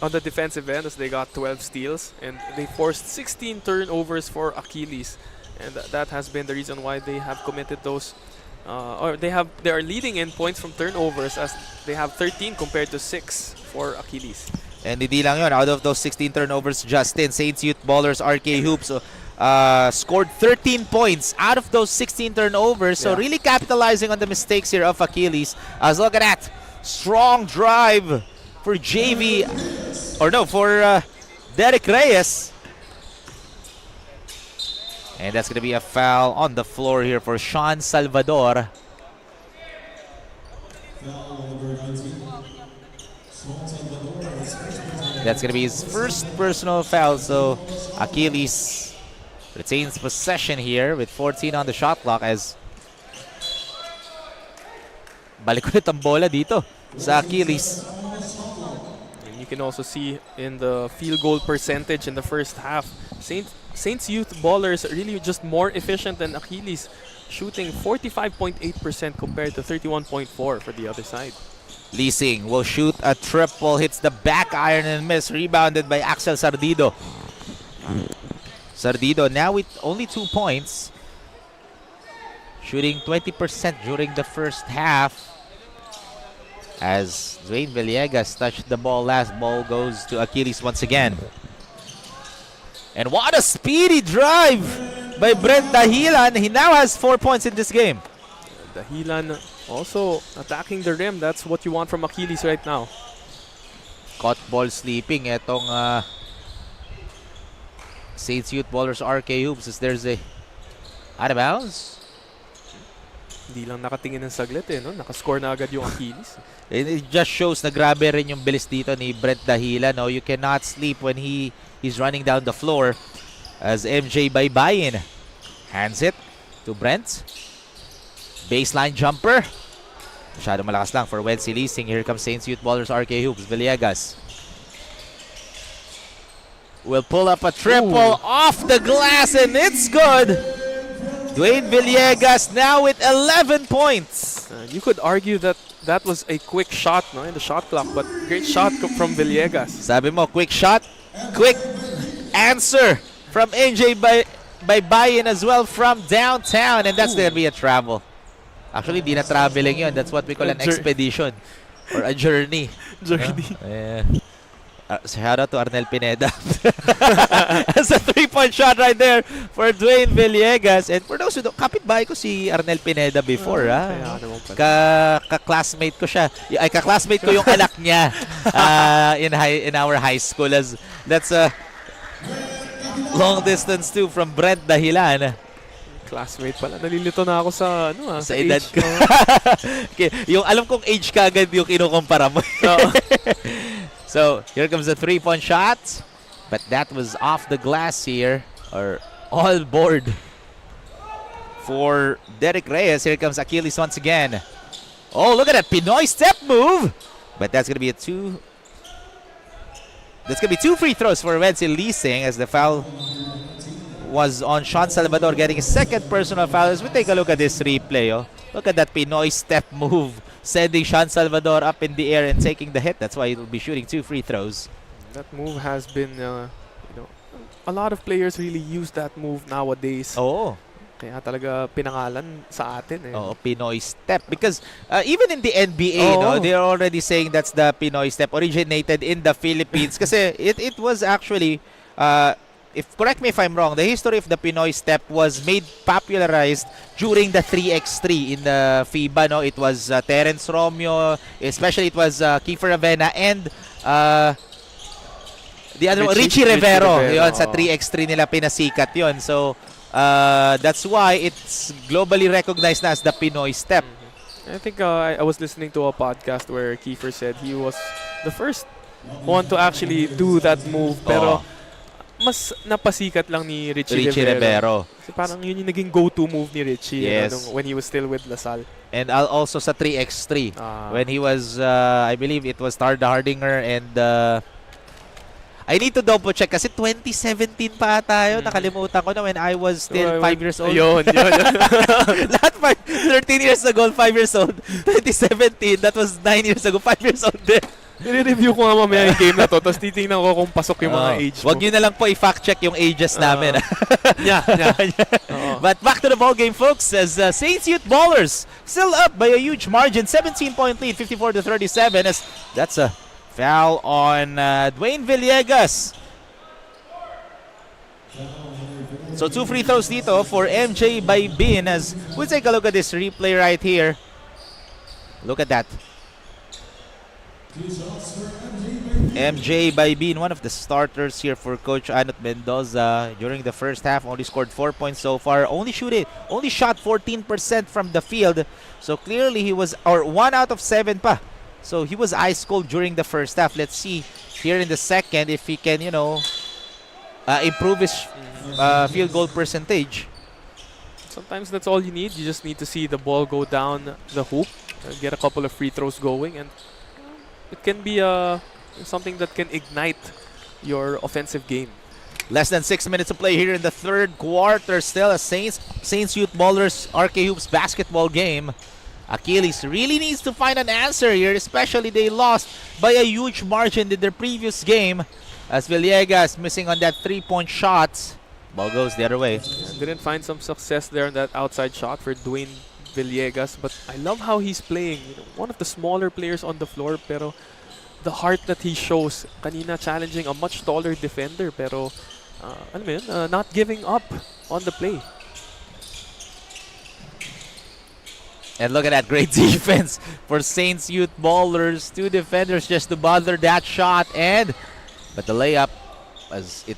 on the defensive end as they got 12 steals and they forced 16 turnovers for Achilles, and that has been the reason why they have committed those they are leading in points from turnovers as they have 13 compared to 6 for Achilles. And hindi lang yun, out of those 16 turnovers, Justin, Saints Youth Ballers RK Hoops scored 13 points out of those 16 turnovers. So really capitalizing on the mistakes here of Achilles. As look at that, strong drive for Derek Reyes. And that's going to be a foul on the floor here for Sean Salvador. That's going to be his first personal foul. So Achilles retains possession here with 14 on the shot clock as balik ulit ang bola dito sa Achilles. And you can also see in the field goal percentage in the first half, Saints Youth Ballers are really just more efficient than Achilles, shooting 45.8% compared to 31.4% for the other side. Leasing will shoot a triple, hits the back iron and miss, rebounded by Axel Sardido. Sardido now with only 2 points, shooting 20% during the first half. As Dwayne Villegas touched the ball, last ball goes to Achilles once again. And what a speedy drive by Brent Dahilan. He now has 4 points in this game. Dahilan also attacking the rim. That's what you want from Achilles right now. Caught ball sleeping etong Saints Youth Ballers RK Hoops as there's a out of bounds. Hindi lang nakatingin ng saglit no? Nakascore na agad yung Achilles. It just shows na grabe rin yung bilis dito ni Brent Dahilan. No? You cannot sleep when he's running down the floor as MJ Baybayin hands it to Brent. Baseline jumper. Masyado malakas lang for Wency Leasing. Here comes Saints Youth Ballers RK Hoops. Villegas will pull up a triple off the glass and it's good. Dwayne Villegas now with 11 points. You could argue that that was a quick shot in the shot clock, but great shot from Villegas. Sabi mo, quick shot, quick answer from MJ Baybayin as well from downtown, and that's gonna be a travel. Actually, di na traveling yun. That's what we call an expedition or a journey. Yeah. Shout out to Arnel Pineda. That's a 3-point shot right there for Dwayne Villegas. And for those who don't, kapitbahay ko si Arnel Pineda before. Ka-classmate ko siya. Ay, ka-classmate ko yung anak niya in our high school. That's a long distance too from Brent Dahilan. Classmate pala. Nalilito na ako sa sa edad ko. Okay, yung alam kong age kagad yung kinukumpara mo. So, here comes the 3-point shot. But that was off the glass here. Or all board for Derek Reyes. Here comes Achilles once again. Oh, look at that Pinoy step move. But that's going to be two free throws for Wency Leasing as the foul was on Sean Salvador getting a second personal foul. As we take a look at this replay, look at that Pinoy step move, sending Sean Salvador up in the air and taking the hit. That's why he'll be shooting 2 free throws. That move has been, a lot of players really use that move nowadays. Oh. Kaya talaga pinangalan sa atin Oh, Pinoy step. Because even in the NBA, they're already saying that's the Pinoy step, originated in the Philippines. Kasi it was actually, correct me if I'm wrong, the history of the Pinoy step was made popularized during the 3x3 in the FIBA. No? It was Terence Romeo, especially it was Kiefer Avena and the other Richie Rivero. Yun, sa 3x3 nila pinasikat yun. So, that's why it's globally recognized as the Pinoy step. I think I was listening to a podcast where Kiefer said he was the first want to actually do that move. Pero Oo. mas napasikat lang ni Richie Rivero. Kasi parang yun yung naging go-to move ni Richie Yes. when he was still with Lasal. And also sa 3x3 when he was I believe it was Tarda Hardinger and I need to double check kasi 2017 pa tayo. Nakalimutan ko na when I was still 5 years old. Yun. Lahat 13 years ago, 5 years old. 2017, that was 9 years ago, 5 years old din. I-review ko nga mamaya yung game na to, tapos titingnan ko kung pasok yung mga age Wag mo. nyo na lang po i-fact check yung ages namin. Yeah. But back to the ball game, folks, as Saints Youth Ballers still up by a huge margin, 17-point lead, 54-37, as that's a foul on Dwayne Villegas. So 2 free throws dito for MJ by Bin as we take a look at this replay right here. Look at that. MJ by Bin, one of the starters here for Coach Anot Mendoza. During the first half, only scored 4 points so far. Only shot 14% from the field. So clearly he was, or 1 out of 7 pa. So he was ice cold during the first half. Let's see here in the second if he can, improve his field goal percentage. Sometimes that's all you need. You just need to see the ball go down the hoop, get a couple of free throws going, and it can be something that can ignite your offensive game. Less than 6 minutes to play here in the third quarter. Still a Saints Youth Ballers RK Hoops basketball game. Achilles really needs to find an answer here, especially they lost by a huge margin in their previous game as Villegas missing on that 3-point shot. Ball goes the other way. Didn't find some success there on that outside shot for Dwayne Villegas, but I love how he's playing. One of the smaller players on the floor, pero the heart that he shows, kanina challenging a much taller defender, pero not giving up on the play. And look at that great defense for Saints Youth Ballers. 2 defenders just to bother that shot, but the layup as it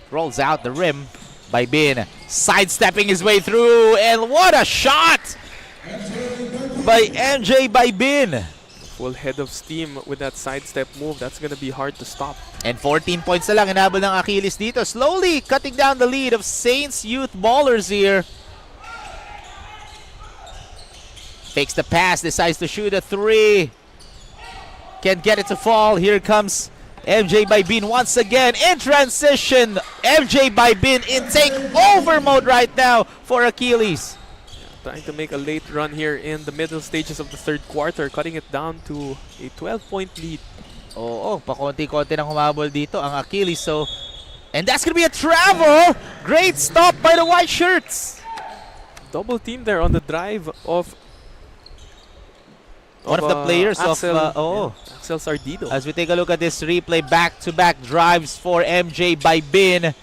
rolls out the rim by Bin, sidestepping his way through, and what a shot by MJ by Bin. Full head of steam with that sidestep move. That's gonna be hard to stop. And 14 points na lang inabot ng Achilles dito, slowly cutting down the lead of Saints Youth Ballers here. Takes the pass, decides to shoot a 3. Can't get it to fall. Here comes MJ by Bin once again in transition. MJ by Bin in takeover mode right now for Achilles. Trying to make a late run here in the middle stages of the third quarter, cutting it down to a 12-point lead. Oo, pakonti-konti nang humabol dito ang Achilles. And that's gonna be a travel. Great stop by the white shirts. Double team there on the drive of One of the players Axel, of Axel Sardido. As we take a look at this replay, back-to-back drives for MJ by Bin.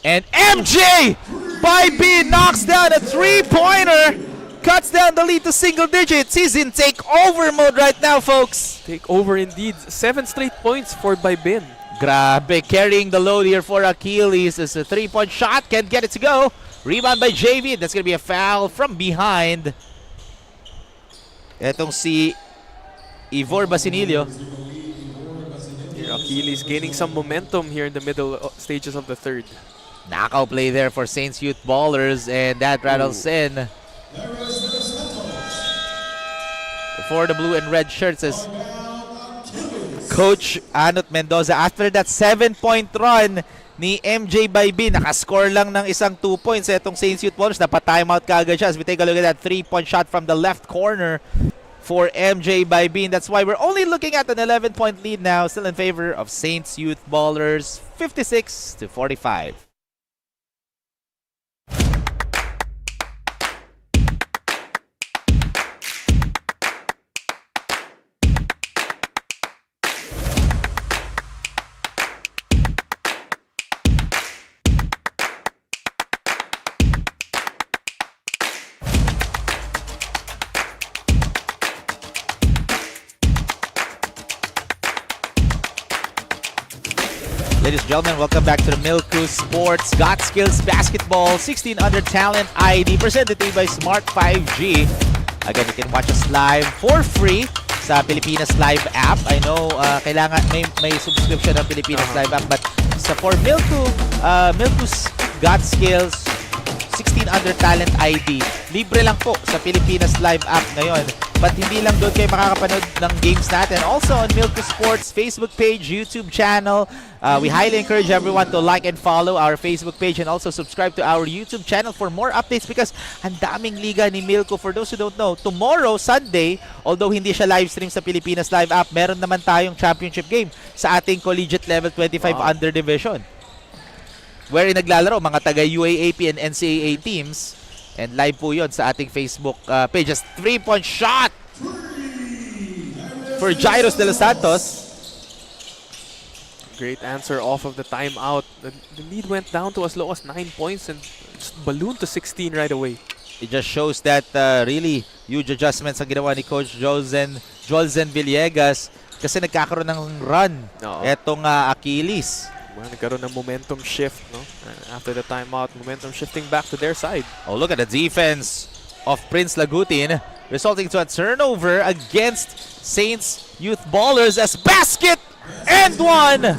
And MJ by Bin knocks down a 3-pointer, cuts down the lead to single digits. He's in takeover mode right now, folks. Take over indeed. 7 straight points for Baybin. Grabe, carrying the load here for Achilles as a 3-point shot, can't get it to go. Rebound by JV, that's gonna be a foul from behind. Etong si Ivor Basinillo. Achilles gaining some momentum here in the middle stages of the third. Knockout play there for Saints Youth Ballers, and that rattles in. For the blue and red shirts as Coach Anot Mendoza, after that 7-point run ni MJ by B, nakascore lang ng isang 2 points etong Saints Youth Ballers. Napa-timeout kaagad siya as we take a look at that 3-point shot from the left corner for MJ by B. That's why we're only looking at an 11-point lead now, still in favor of Saints Youth Ballers, 56-45. Ladies and gentlemen, welcome back to the Milku Sports Got Skills Basketball 16 Under Talent ID, presented to you by Smart 5G. Again, you can watch us live for free sa Pilipinas Live app. I know kailangan may subscription ng Pilipinas Live app, but for Milko's Got Skills 16 Under Talent ID, libre lang po sa Pilipinas Live app ngayon. But hindi lang doon kayo makakapanood ng games natin. Also on Milko Sports Facebook page, YouTube channel. We highly encourage everyone to like and follow our Facebook page and also subscribe to our YouTube channel for more updates because ang daming liga ni Milko. For those who don't know, tomorrow, Sunday, although hindi siya live stream sa Pilipinas Live app, meron naman tayong championship game sa ating collegiate level 25 under division. Wherein naglalaro mga taga UAAP and NCAA teams. And live po yun sa ating Facebook page. Just 3-point shot for Jairos de los Santos. Great answer off of the timeout. The lead went down to as low as 9 points and just ballooned to 16 right away. It just shows that really huge adjustments ang ginawa ni Coach Jolzen Villegas kasi nagkakaroon ng run etong Achilles. Well, nagkaroon ng momentum shift, no? After the timeout, momentum shifting back to their side. Oh, look at the defense of Prince Lagutin, resulting to a turnover against Saints Youth Ballers as basket and one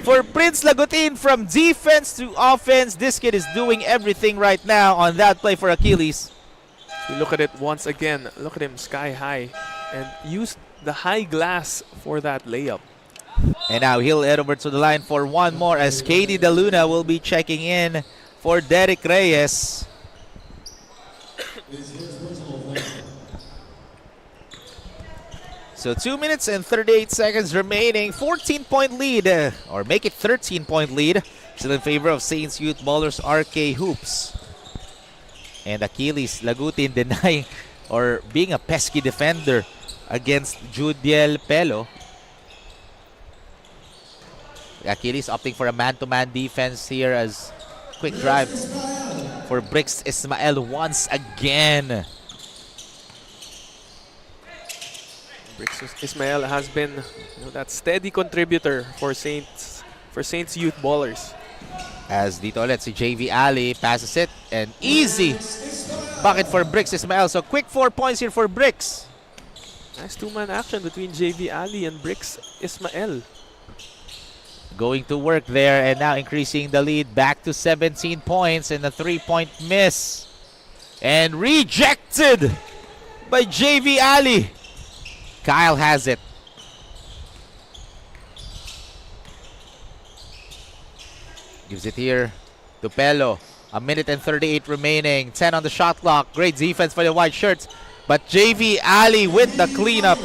for Prince Lagutin from defense to offense. This kid is doing everything right now on that play for Achilles. You look at it once again. Look at him sky high and used the high glass for that layup. And now he'll head over to the line for one more as Katie De Luna will be checking in for Derek Reyes. So 2 minutes and 38 seconds remaining. 14-point lead, or make it 13-point lead. Still in favor of Saints Youth Ballers RK Hoops. And Achilles Lagutin denying or being a pesky defender against Judiel Pelo. Achilles opting for a man-to-man defense here as quick drive for Bricks Ismael once again. Bricks Ismael has been that steady contributor for Saints Youth Ballers. As dito ulit si JV Ali passes it and easy bucket for Bricks Ismael. So quick 4 points here for Bricks. Nice two-man action between JV Ali and Bricks Ismael. Going to work there and now increasing the lead back to 17 points and a 3-point miss. And rejected by JV Ali. Kyle has it. Gives it here to Pelo. A minute and 38 remaining. 10 on the shot clock. Great defense for the white shirts. But JV Ali with the cleanup.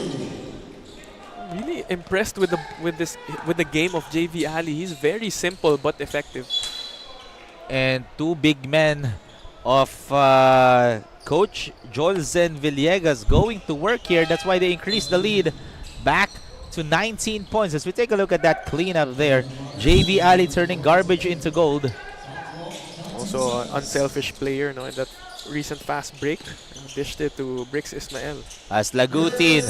Really impressed with the game of JV Ali. He's very simple but effective. And two big men of Coach Jolzen Villegas going to work here. That's why they increased the lead back to 19 points. As we take a look at that cleanup there, JV Ali turning garbage into gold. Also an unselfish player, no, in that recent fast break. Dished it to Bricks Ismael. As Lagutin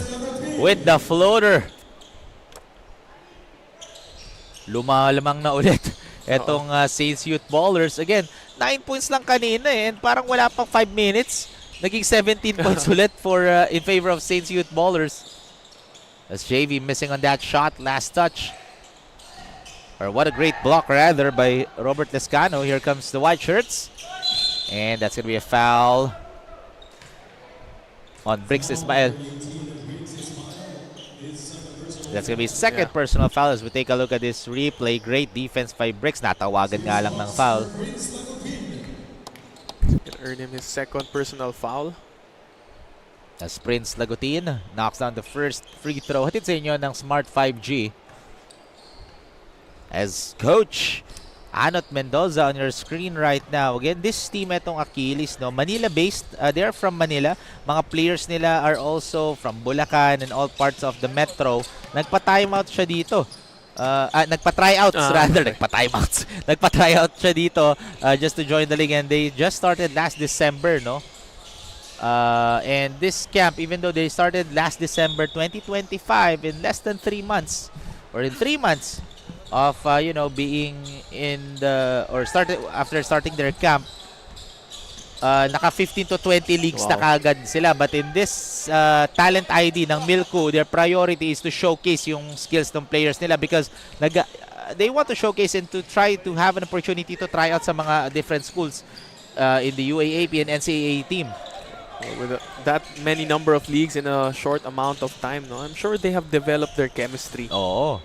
with the floater. Lumalamang na ulit etong Saints Youth Ballers. Again, 9 points lang kanina and parang wala pang 5 minutes. Naging 17 points ulit for in favor of Saints Youth Ballers. As JV missing on that shot, last touch. Or what a great block rather by Robert Lescano. Here comes the white shirts. And that's going to be a foul on Bricks Ismael. That's going to be second personal foul as we take a look at this replay. Great defense by Bricks. Natawagan nga lang ng foul. Can earn him his second personal foul. As Prince Lagutin knocks down the first free throw. Hatid sa inyo ng Smart 5G. As Coach Anot Mendoza on your screen right now. Again, this team itong Achilles, no, Manila-based. They're from Manila. Mga players nila are also from Bulacan and all parts of the metro. Nagpa-timeout siya dito. Nagpa-tryouts rather. Okay. Nagpa-timeouts. Nagpa-tryout siya dito just to join the league. And they just started last December, no? And this camp, even though they started last December 2025, in less than 3 months, or in 3 months, of being in the starting their camp, naka 15 to 20 leagues na Wow. kagad sila. But in this talent ID ng Milko, their priority is to showcase yung skills ng players nila because they want to showcase and to try to have an opportunity to try out sa mga different schools in the UAAP and NCAA team. With that many number of leagues in a short amount of time, no, I'm sure they have developed their chemistry. Oo.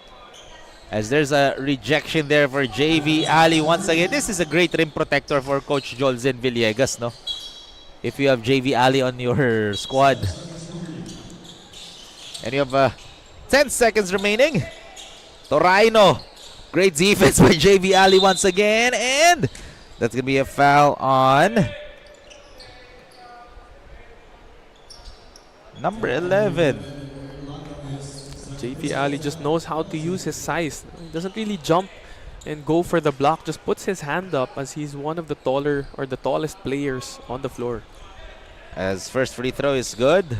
As there's a rejection there for JV Ali once again. This is a great rim protector for Coach Jolzen Villegas, no? If you have JV Ali on your squad. And you have 10 seconds remaining. Torino. Great defense by JV Ali once again. And that's going to be a foul on number 11. JP Ali just knows how to use his size. He doesn't really jump and go for the block, just puts his hand up as he's one of the taller or the tallest players on the floor. As first free throw is good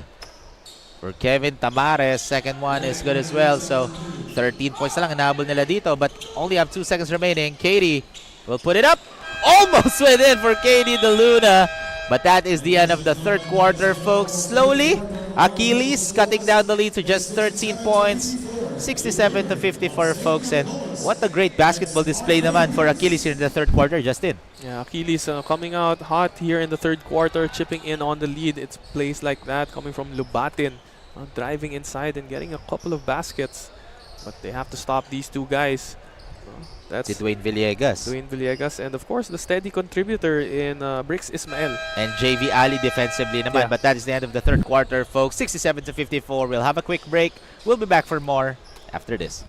for Kevin Tamares. Second one is good as well. So 13 points na lang inahabol nila dito but only have 2 seconds remaining. Katie will put it up. Almost within for Katie De Luna. But that is the end of the third quarter, folks. Slowly, Achilles cutting down the lead to just 13 points. 67 to 54, folks. And what a great basketball display naman for Achilles here in the third quarter, Justin. Yeah, Achilles coming out hot here in the third quarter, chipping in on the lead. It's plays like that coming from Lubatin, driving inside and getting a couple of baskets. But they have to stop these two guys. That's Dwayne Villegas. Dwayne Villegas, and of course the steady contributor in Bricks Ismael. And JV Ali defensively naman. Yeah. But that is the end of the third quarter, folks. 67 to 54. We'll have a quick break. We'll be back for more after this.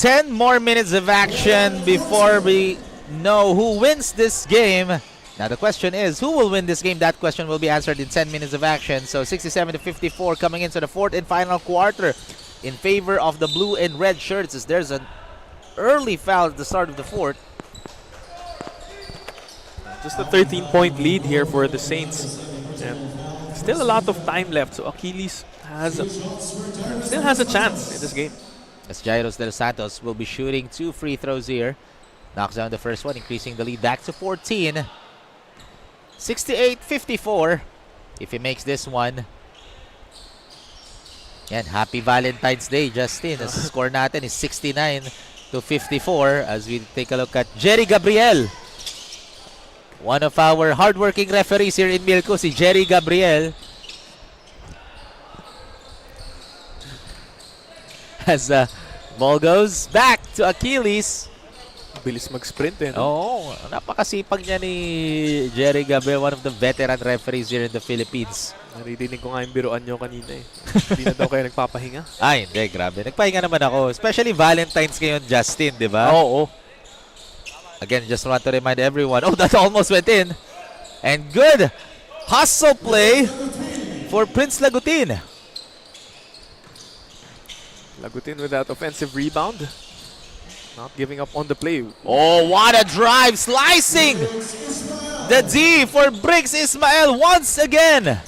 Ten more minutes of action before we know who wins this game. Now the question is, who will win this game? That question will be answered in 10 minutes of action. So 67 to 54 coming into the fourth and final quarter in favor of the blue and red shirts as there's an early foul at the start of the fourth. Just a 13-point lead here for the Saints. And still a lot of time left, so Achilles still has a chance in this game. As Jairos Del Santos will be shooting 2 free throws here. Knocks down the first one, increasing the lead back to 14. 68-54 if he makes this one. And happy Valentine's Day, Justin. As the score natin is 69 to 54 as we take a look at Jerry Gabriel. One of our hardworking referees here in Milko, si Jerry Gabriel. As the ball goes back to Achilles. Bilis mag-sprint eh. No? Oo, napakasipag niya ni Jerry Gabriel, one of the veteran referees here in the Philippines. Naririnig ko nga yung biruan nyo kanina eh. Hindi na daw kayo nagpapahinga. Ay, hindi, grabe. Nagpahinga naman ako. Especially Valentine's ngayon, Justin, di ba? Oo. Again, just want to remind everyone. Oh, that almost went in. And good hustle play for Prince Lagutin. Lagutin with that offensive rebound. Not giving up on the play. Oh, what a drive. Slicing the D for Briggs Ismael once again.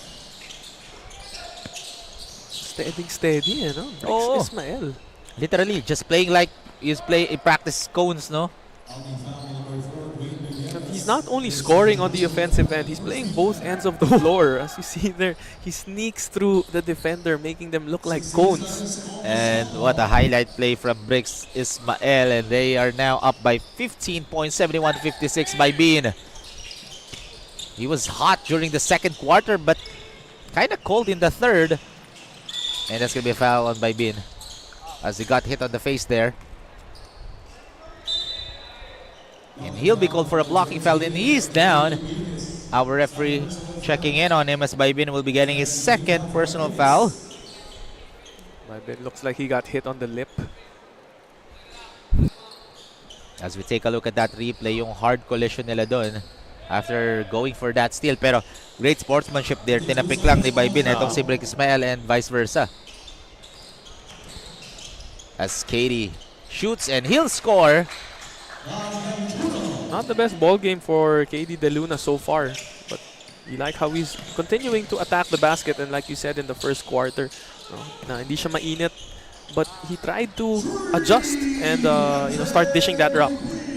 Steady, no? Bricks Oo. Ismael. Literally, just playing like you play in practice cones, no? And he's not only scoring on the offensive end, he's playing both ends of the floor. As you see there, he sneaks through the defender, making them look like cones. And what a highlight play from Briggs Ismael. And they are now up by 15 points, 71-56 by Bean. He was hot during the second quarter, but kind of cold in the third. And that's going to be a foul on by Bean as he got hit on the face there. And he'll be called for a blocking foul, and he's down. Our referee checking in on him as Baibin will be getting his second personal foul. It looks like he got hit on the lip. As we take a look at that replay, yung hard collision nila doon after going for that steal. Pero great sportsmanship there. Tinapik lang ni Baibin itong si Brick Ismael and vice versa. As Katie shoots, and he'll score. Not the best ball game for KD De Luna so far, but you like how he's continuing to attack the basket, and like you said in the first quarter, na hindi siya mainit, but he tried to adjust and start dishing that rock.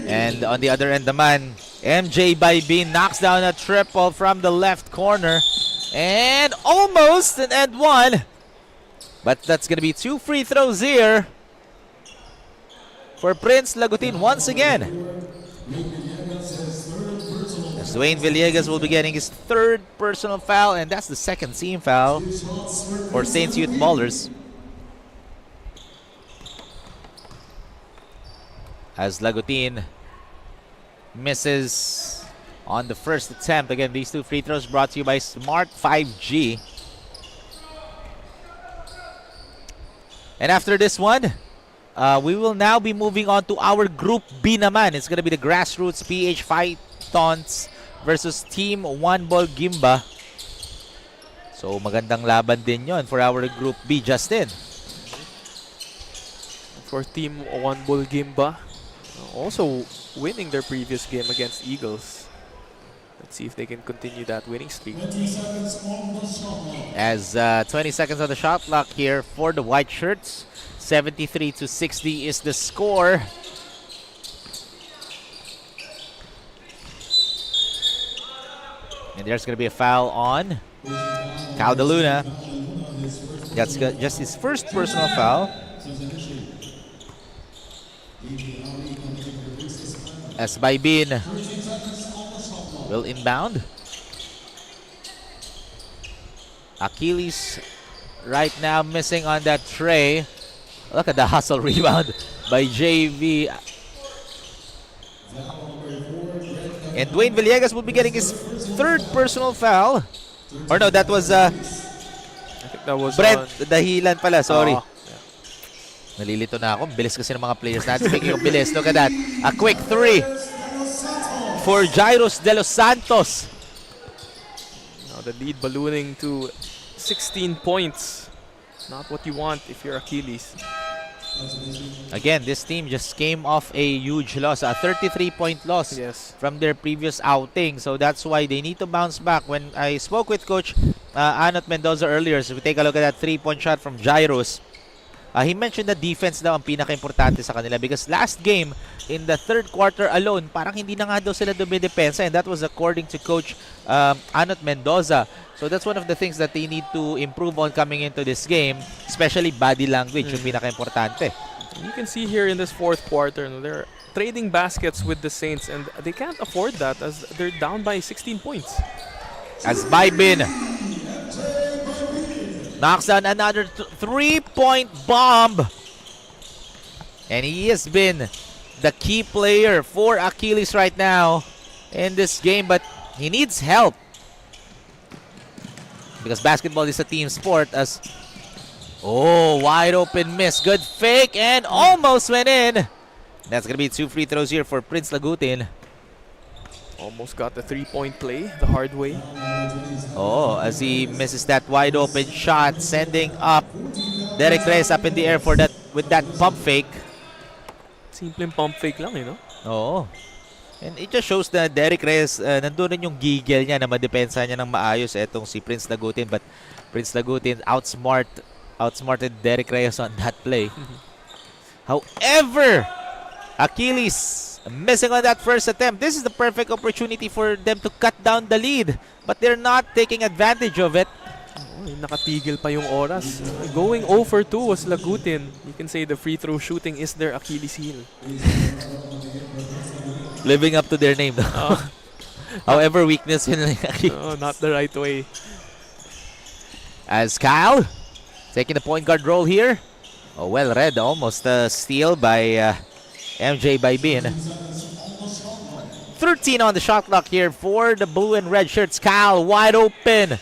And on the other end naman, MJ by Bean knocks down a triple from the left corner. And almost an and one. But that's going to be 2 free throws here for Prince Lagutin once again. As Dwayne Villegas will be getting his 3rd personal foul, and that's the 2nd team foul for Saints Youth Ballers. As Lagutin misses on the first attempt. Again, these 2 free throws brought to you by Smart 5G. And after this one, we will now be moving on to our Group B naman. It's going to be the Grassroots PH Pythons versus Team One Ball Gimba. So magandang laban din yon for our Group B, Justin. For Team One Bull Gimba, also winning their previous game against Eagles. Let's see if they can continue that winning streak. As 20 seconds on the shot clock here for the white shirts. 73-60 is the score. And there's going to be a foul on Cal De Luna. That's just his first personal foul. As Baibin will inbound. Achilles right now missing on that tray. Look at the hustle rebound by JV. And Dwayne Villegas will be getting his 3rd personal foul. Or no, that was I think that was Brent Dahilan pala, sorry. Yeah. Nalilito na ako. Bilis kasi ng mga players natin. Speaking of bilis, look at that. A quick 3 for Jairus De Los Santos. Now the lead ballooning to 16 points. Not what you want if you're Achilles. Again, this team just came off a huge loss, a 33-point loss from their previous outing. So that's why they need to bounce back. When I spoke with Coach Anot Mendoza earlier, so we take a look at that 3-point shot from Jairus. He mentioned the defense daw ang pinaka-importante sa kanila because last game, in the 3rd quarter alone, parang hindi na nga daw sila dumidepensa, and that was according to Coach Anot Mendoza. So that's one of the things that they need to improve on coming into this game, especially body language, yung pinaka-importante. You can see here in this 4th quarter, they're trading baskets with the Saints, and they can't afford that as they're down by 16 points. As Baibin knocks down another 3-point bomb. And he has been the key player for Achilles right now in this game, but he needs help. Because basketball is a team sport. As wide open miss. Good fake and almost went in. That's going to be 2 free throws here for Prince Lagutin. Almost got the 3-point play the hard way. As he misses that wide open shot, sending up Derek Reyes up in the air for that with that pump fake. Simpleng pump fake lang, And it just shows that Derek Reyes, nandun rin yung giggle niya na madepensa niya ng maayos etong si Prince Lagutin. But Prince Lagutin outsmarted Derek Reyes on that play. However, Achilles missing on that first attempt. This is the perfect opportunity for them to cut down the lead. But they're not taking advantage of it. Nakatigil pa yung oras. Going 0 for 2 was Lagutin. You can say the free throw shooting is their Achilles heel. Living up to their name. However, weakness in not the right way. As Kyle taking the point guard role here. Well read. Almost a steal by MJ Baibin. 13 on the shot clock here for the blue and red shirts. Kyle wide open.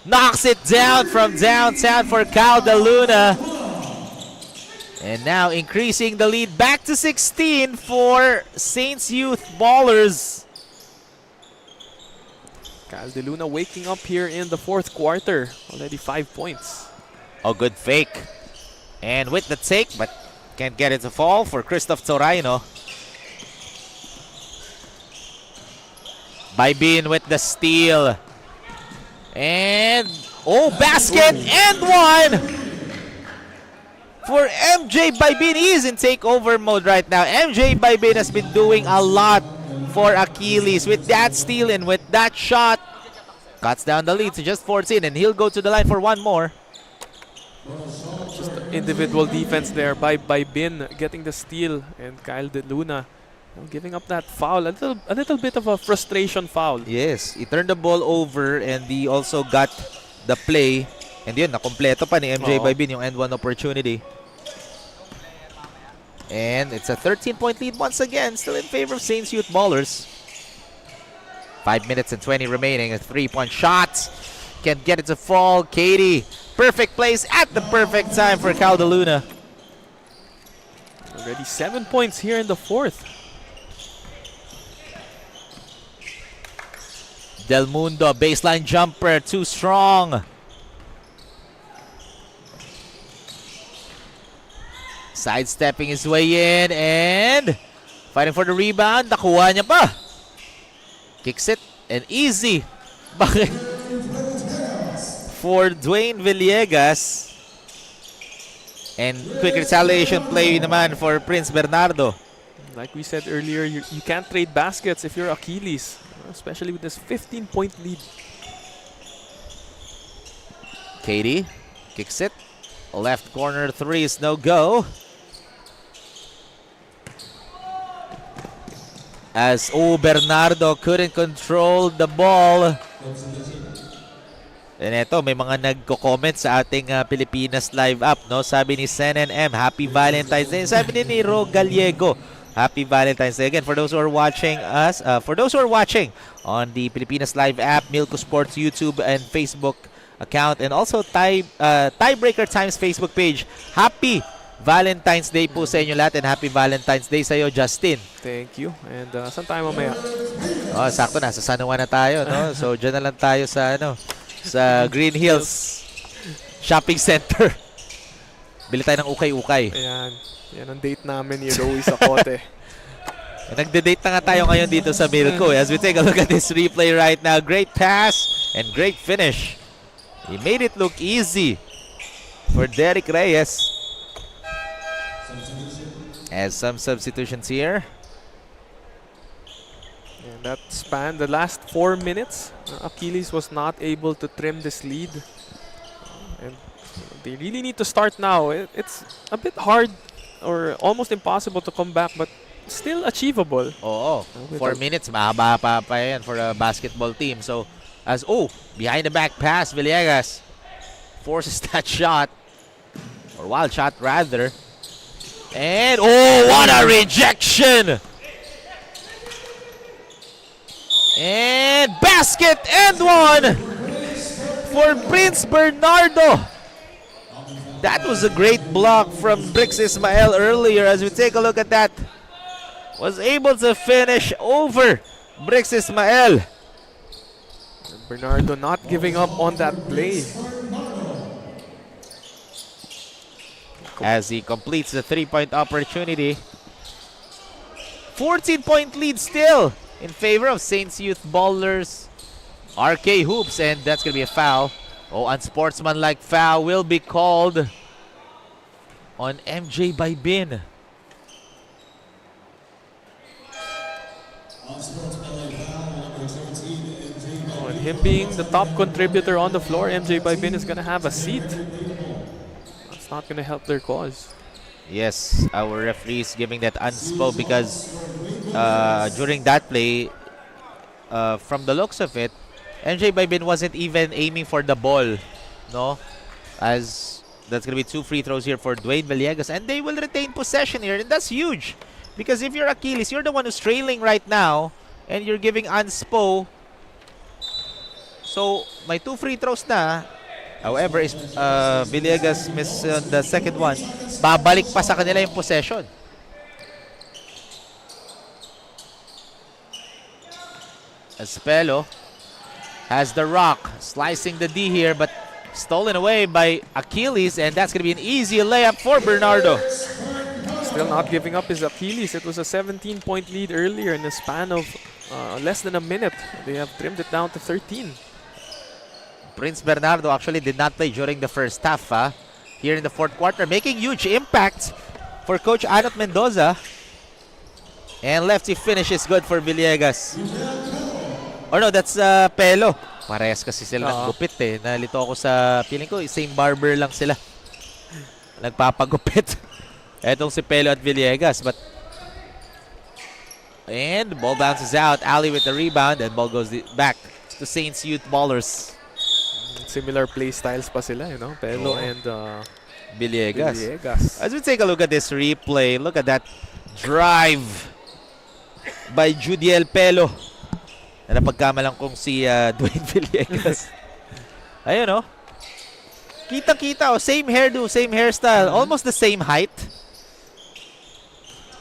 Knocks it down from downtown for Cal De Luna. And now increasing the lead back to 16 for Saints Youth Ballers. Cal De Luna waking up here in the 4th quarter. Already 5 points. Good fake. And with the take, but Can't get it to fall for Christoph Torino. Baibin with the steal. And, basket and one! For MJ Baibin, he is in takeover mode right now. MJ Baibin has been doing a lot for Achilles with that steal and with that shot. Cuts down the lead to just 14, and he'll go to the line for one more. Just individual defense there by Bin getting the steal, and Kyle De Luna giving up that foul. A little bit of a frustration foul. Yes, he turned the ball over and he also got the play. And yun, nakompleto pa ni MJ Baibin yung end one opportunity. And it's a 13-point lead once again, still in favor of Saints Youth Ballers. 5 minutes and 20 remaining. A 3-point shot. Can't get it to fall. Katie, perfect place at the perfect time for Cal De Luna. Already 7 points here in the fourth. Del Mundo, baseline jumper, too strong. Sidestepping his way in and fighting for the rebound. Nakuha niya pa. Kicks it and easy. Bakit? For Dwayne Villegas. And quick retaliation play naman for Prince Bernardo. Like we said earlier, you can't trade baskets if you're Achilles, especially with this 15-point lead. Katie kicks it. Left corner three is no go. As Bernardo couldn't control the ball. And eto, may mga nagko-comment sa ating Pilipinas live app, no? Sabi ni Senen M, Happy Valentine's Day. Sabi din ni Ro Gallego, Happy Valentine's Day. Again, for those who are watching us, for those who are watching on the Pilipinas live app, Milko Sports YouTube and Facebook account, and also Tiebreaker Times Facebook page, Happy Valentine's Day po sa inyo lahat, and Happy Valentine's Day sa iyo, Justin. Thank you. And saan tayo mamaya? Sakto, nasa San Juan na tayo, no? So, dyan na lang tayo sa, sa Green Hills Shopping Center. Bili tayo ng ukay-ukay. Ayan. Yan ang date namin ni Roy Sacote. Nagde-date na nga tayo ngayon dito sa Milko. As we take a look at this replay right now, great pass and great finish. He made it look easy for Derek Reyes. As some substitutions here. And that span, the last 4 minutes, Achilles was not able to trim this lead. And they really need to start now. It's a bit hard or almost impossible to come back, but still achievable. Oo. 4 minutes, mahaba pa yan for a basketball team. So, as behind the back pass, Villegas forces that shot, or wild shot rather. And what a rejection! And basket and one for Prince Bernardo. That was a great block from Brix Ismael earlier. As we take a look at that, was able to finish over Brix Ismael. Bernardo not giving up on that play. As he completes the 3-point opportunity. 14-point lead still in favor of Saints Youth Ballers. RK Hoops, and that's going to be a foul. Unsportsmanlike foul will be called on MJ Baibin. And him being the top contributor on the floor, MJ Baibin is going to have a seat. That's not going to help their cause. Yes, our referee is giving that unspo because during that play, from the looks of it, MJ Baibin wasn't even aiming for the ball, no? As that's going to be 2 free throws here for Dwayne Villegas, and they will retain possession here, and that's huge. Because if you're Achilles, you're the one who's trailing right now, and you're giving unspo. So, may 2 free throws na. However, Villegas missed the second one. Babalik pa sa kanila yung possession. Espelo has the rock, slicing the D here, but stolen away by Achilles, and that's going to be an easy layup for Bernardo. Still not giving up is Achilles. It was a 17-point lead earlier in a span of less than a minute. They have trimmed it down to 13. Prince Bernardo actually did not play during the first half here in the fourth quarter, making huge impact for Coach Anot Mendoza. And lefty finish is good for Villegas. Or no, that's Pelo. Parehas kasi sila ng gupit eh. Nalito ako sa feeling ko, same barber lang sila. Nagpapagupit. Etong si Pelo at Villegas. And the ball bounces out. Ali with the rebound and ball goes back to Saints Youth Ballers. Similar play styles pa sila, you know, Pelo and Villegas. Villegas. As we take a look at this replay, look at that drive by Judiel Pelo. Na napagkamalang kung si Dwayne Villegas. Ayun, oh. Kita-kita, oh. Same hairdo, same hairstyle. Almost the same height.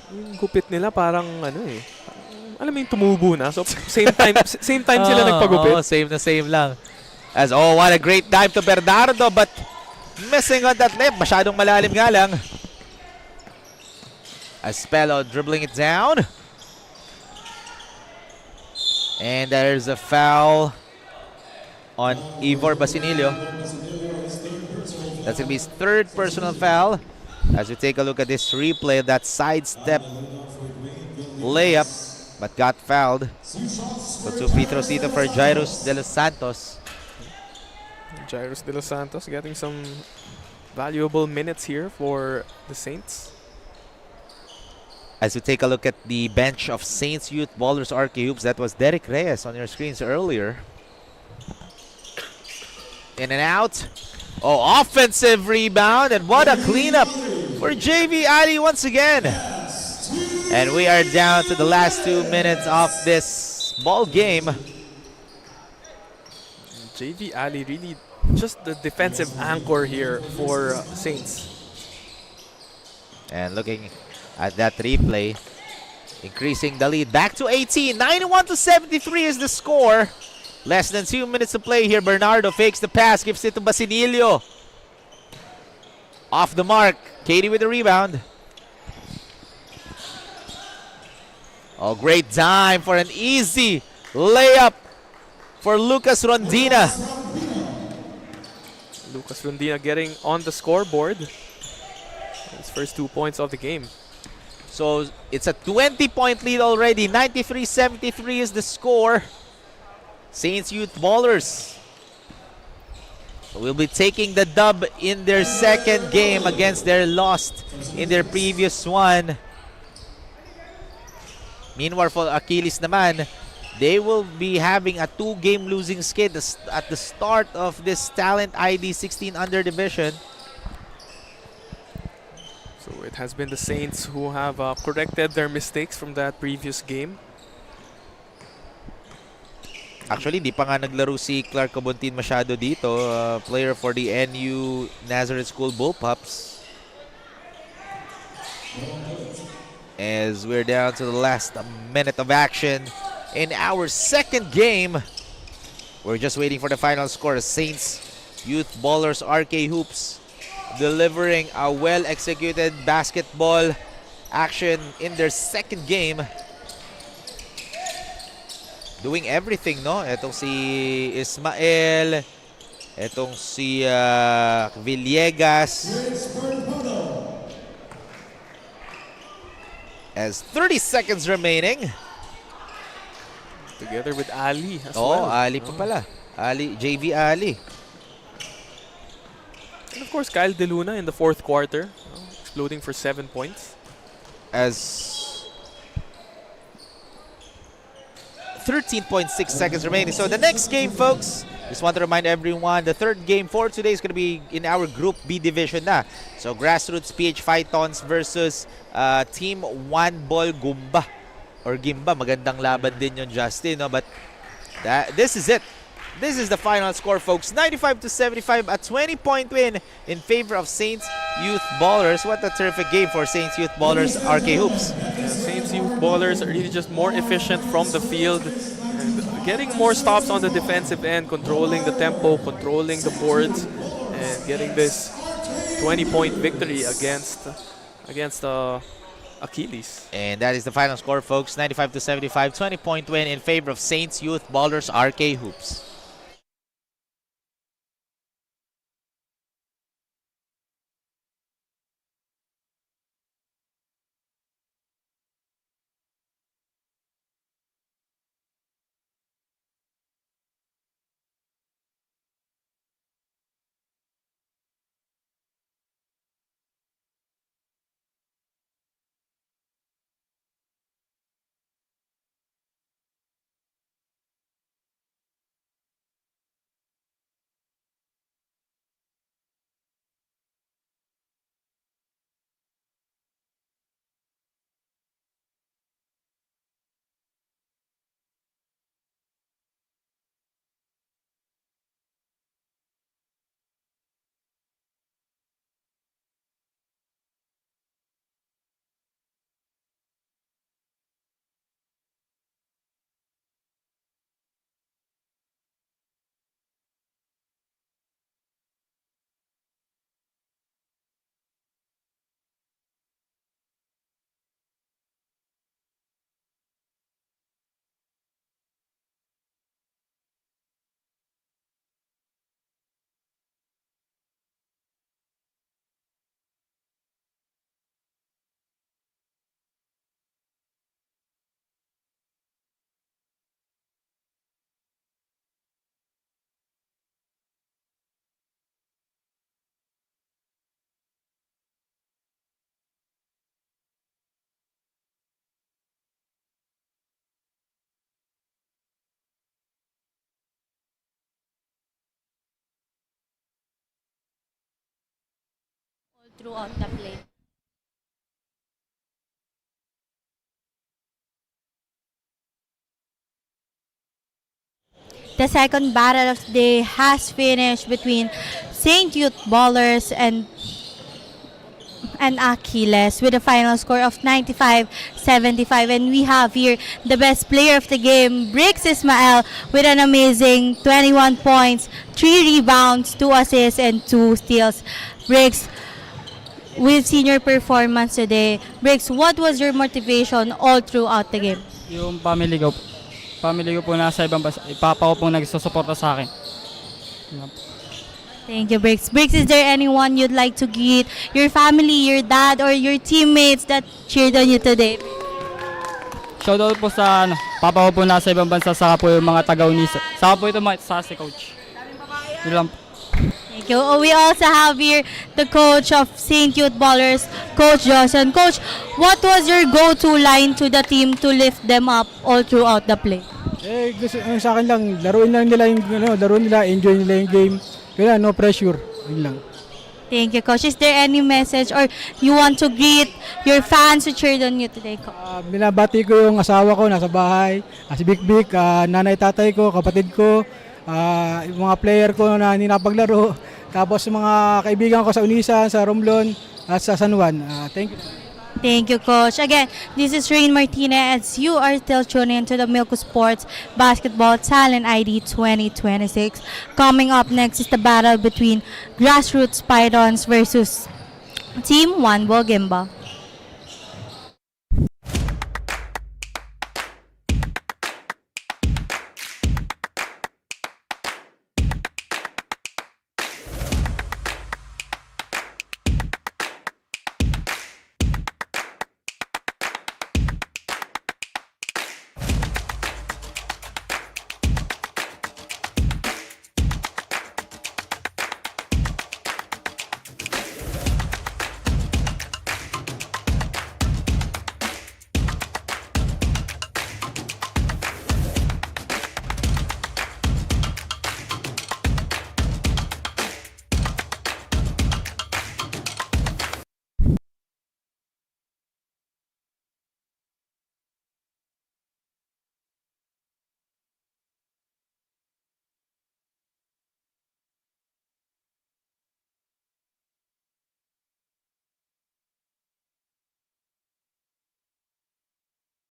Yung gupit nila parang ano eh. Alam mo yung tumubo na. So same time sila nagpagupit. Oh, same na same lang. As what a great dive to Bernardo, but missing on that lip. Masyadong malalim nga lang. As Pelo dribbling it down. And there's a foul on Ivor Basinillo. That's going to be his third personal foul. As we take a look at this replay, that sidestep layup, but got fouled. So 2 free throws dito for Jairus De Los Santos. Jairus De Los Santos getting some valuable minutes here for the Saints. As we take a look at the bench of Saints Youth Ballers RK Hoops, that was Derek Reyes on your screens earlier. In and out. Oh, offensive rebound, and what a cleanup for JV Ali once again. And we are down to the last 2 minutes of this ball game. JV Ali really just the defensive anchor here for Saints. And looking at that replay, increasing the lead back to 18. 91-73 is the score. Less than 2 minutes to play here. Bernardo fakes the pass, gives it to Basinillo. Off the mark. Katie with the rebound. Oh, great time for an easy layup for Lucas Rondina. Lucas Rondina getting on the scoreboard. His first 2 points of the game. So it's a 20-point lead already. 93-73 is the score. Saints Youth Ballers will be taking the dub in their second game against their lost in their previous one. Meanwhile, for Achilles naman, they will be having a 2-game losing skid at the start of this Talent ID 16 under division. So it has been the Saints who have corrected their mistakes from that previous game. Actually, di pa nga naglaro si Clark Cabontin masyado dito. Player for the NU Nazareth School Bullpups. As we're down to the last minute of action in our second game. We're just waiting for the final score. Saints Youth Ballers RK Hoops delivering a well-executed basketball action in their second game. Doing everything, no? Etong si Ismael, etong si Villegas. As 30 seconds remaining. Together with Ali as well. Oh, Ali pa pala. Ali, JV Ali. And of course, Kyle De Luna in the fourth quarter, exploding for 7 points. As 13.6 seconds remaining. So the next game, folks, just want to remind everyone, the third game for today is going to be in our Group B division na. So Grassroots PH Phytons versus Team One Ball Gumba. Or Gimba. Magandang laban din yun, Justin. No? But this is it. This is the final score, folks. 95-75, a 20-point win in favor of Saints Youth Ballers. What a terrific game for Saints Youth Ballers RK Hoops. Yeah, Saints Youth Ballers are really just more efficient from the field and getting more stops on the defensive end, controlling the tempo, controlling the boards, and getting this 20-point victory against against Achilles. And that is the final score, folks. 95-75, 20-point win in favor of Saints Youth Ballers RK Hoops. All throughout the play. The second battle of the day has finished between Saint Youth Ballers and Achilles with a final score of 95-75. And we have here the best player of the game, Briggs Ismael, with an amazing 21 points, 3 rebounds, 2 assists, and 2 steals. Briggs, we've seen your performance today. Briggs, what was your motivation all throughout the game? Yung family ko po nasa ibang bansa, ipapa ko pong nagsusuporta sa akin. Yun lang po. Thank you, Briggs. Briggs, is there anyone you'd like to greet? Your family, your dad, or your teammates that cheered on you today? Shoutout po sa papa ko po nasa ibang bansa, saka po yung mga taga-Unisa. Saka po ito sa si coach. Yun lang po. Thank you. We also have here the coach of St. Youth Ballers, Coach Johnson. Coach, what was your go-to line to the team to lift them up all throughout the play? Gusto, sa akin lang, laruin lang nila yung laruin nila, enjoy nila yung game. Kaya no pressure, yun lang. Thank you, Coach. Is there any message or you want to greet your fans who cheered on you today, Coach? Binabati ko yung asawa ko nasa bahay, si Big Big, nanay tatay ko, kapatid ko, yung mga player ko na hindi napaglaro, tapos mga kaibigan ko sa Unisa, sa Romblon, at sa San Juan. Thank you. Thank you, Coach. Again, this is Rain Martinez. You are still tuning into the Milko Sports Basketball Talent ID 2026. Coming up next is the battle between Grassroots Pythons versus Team One Gimba.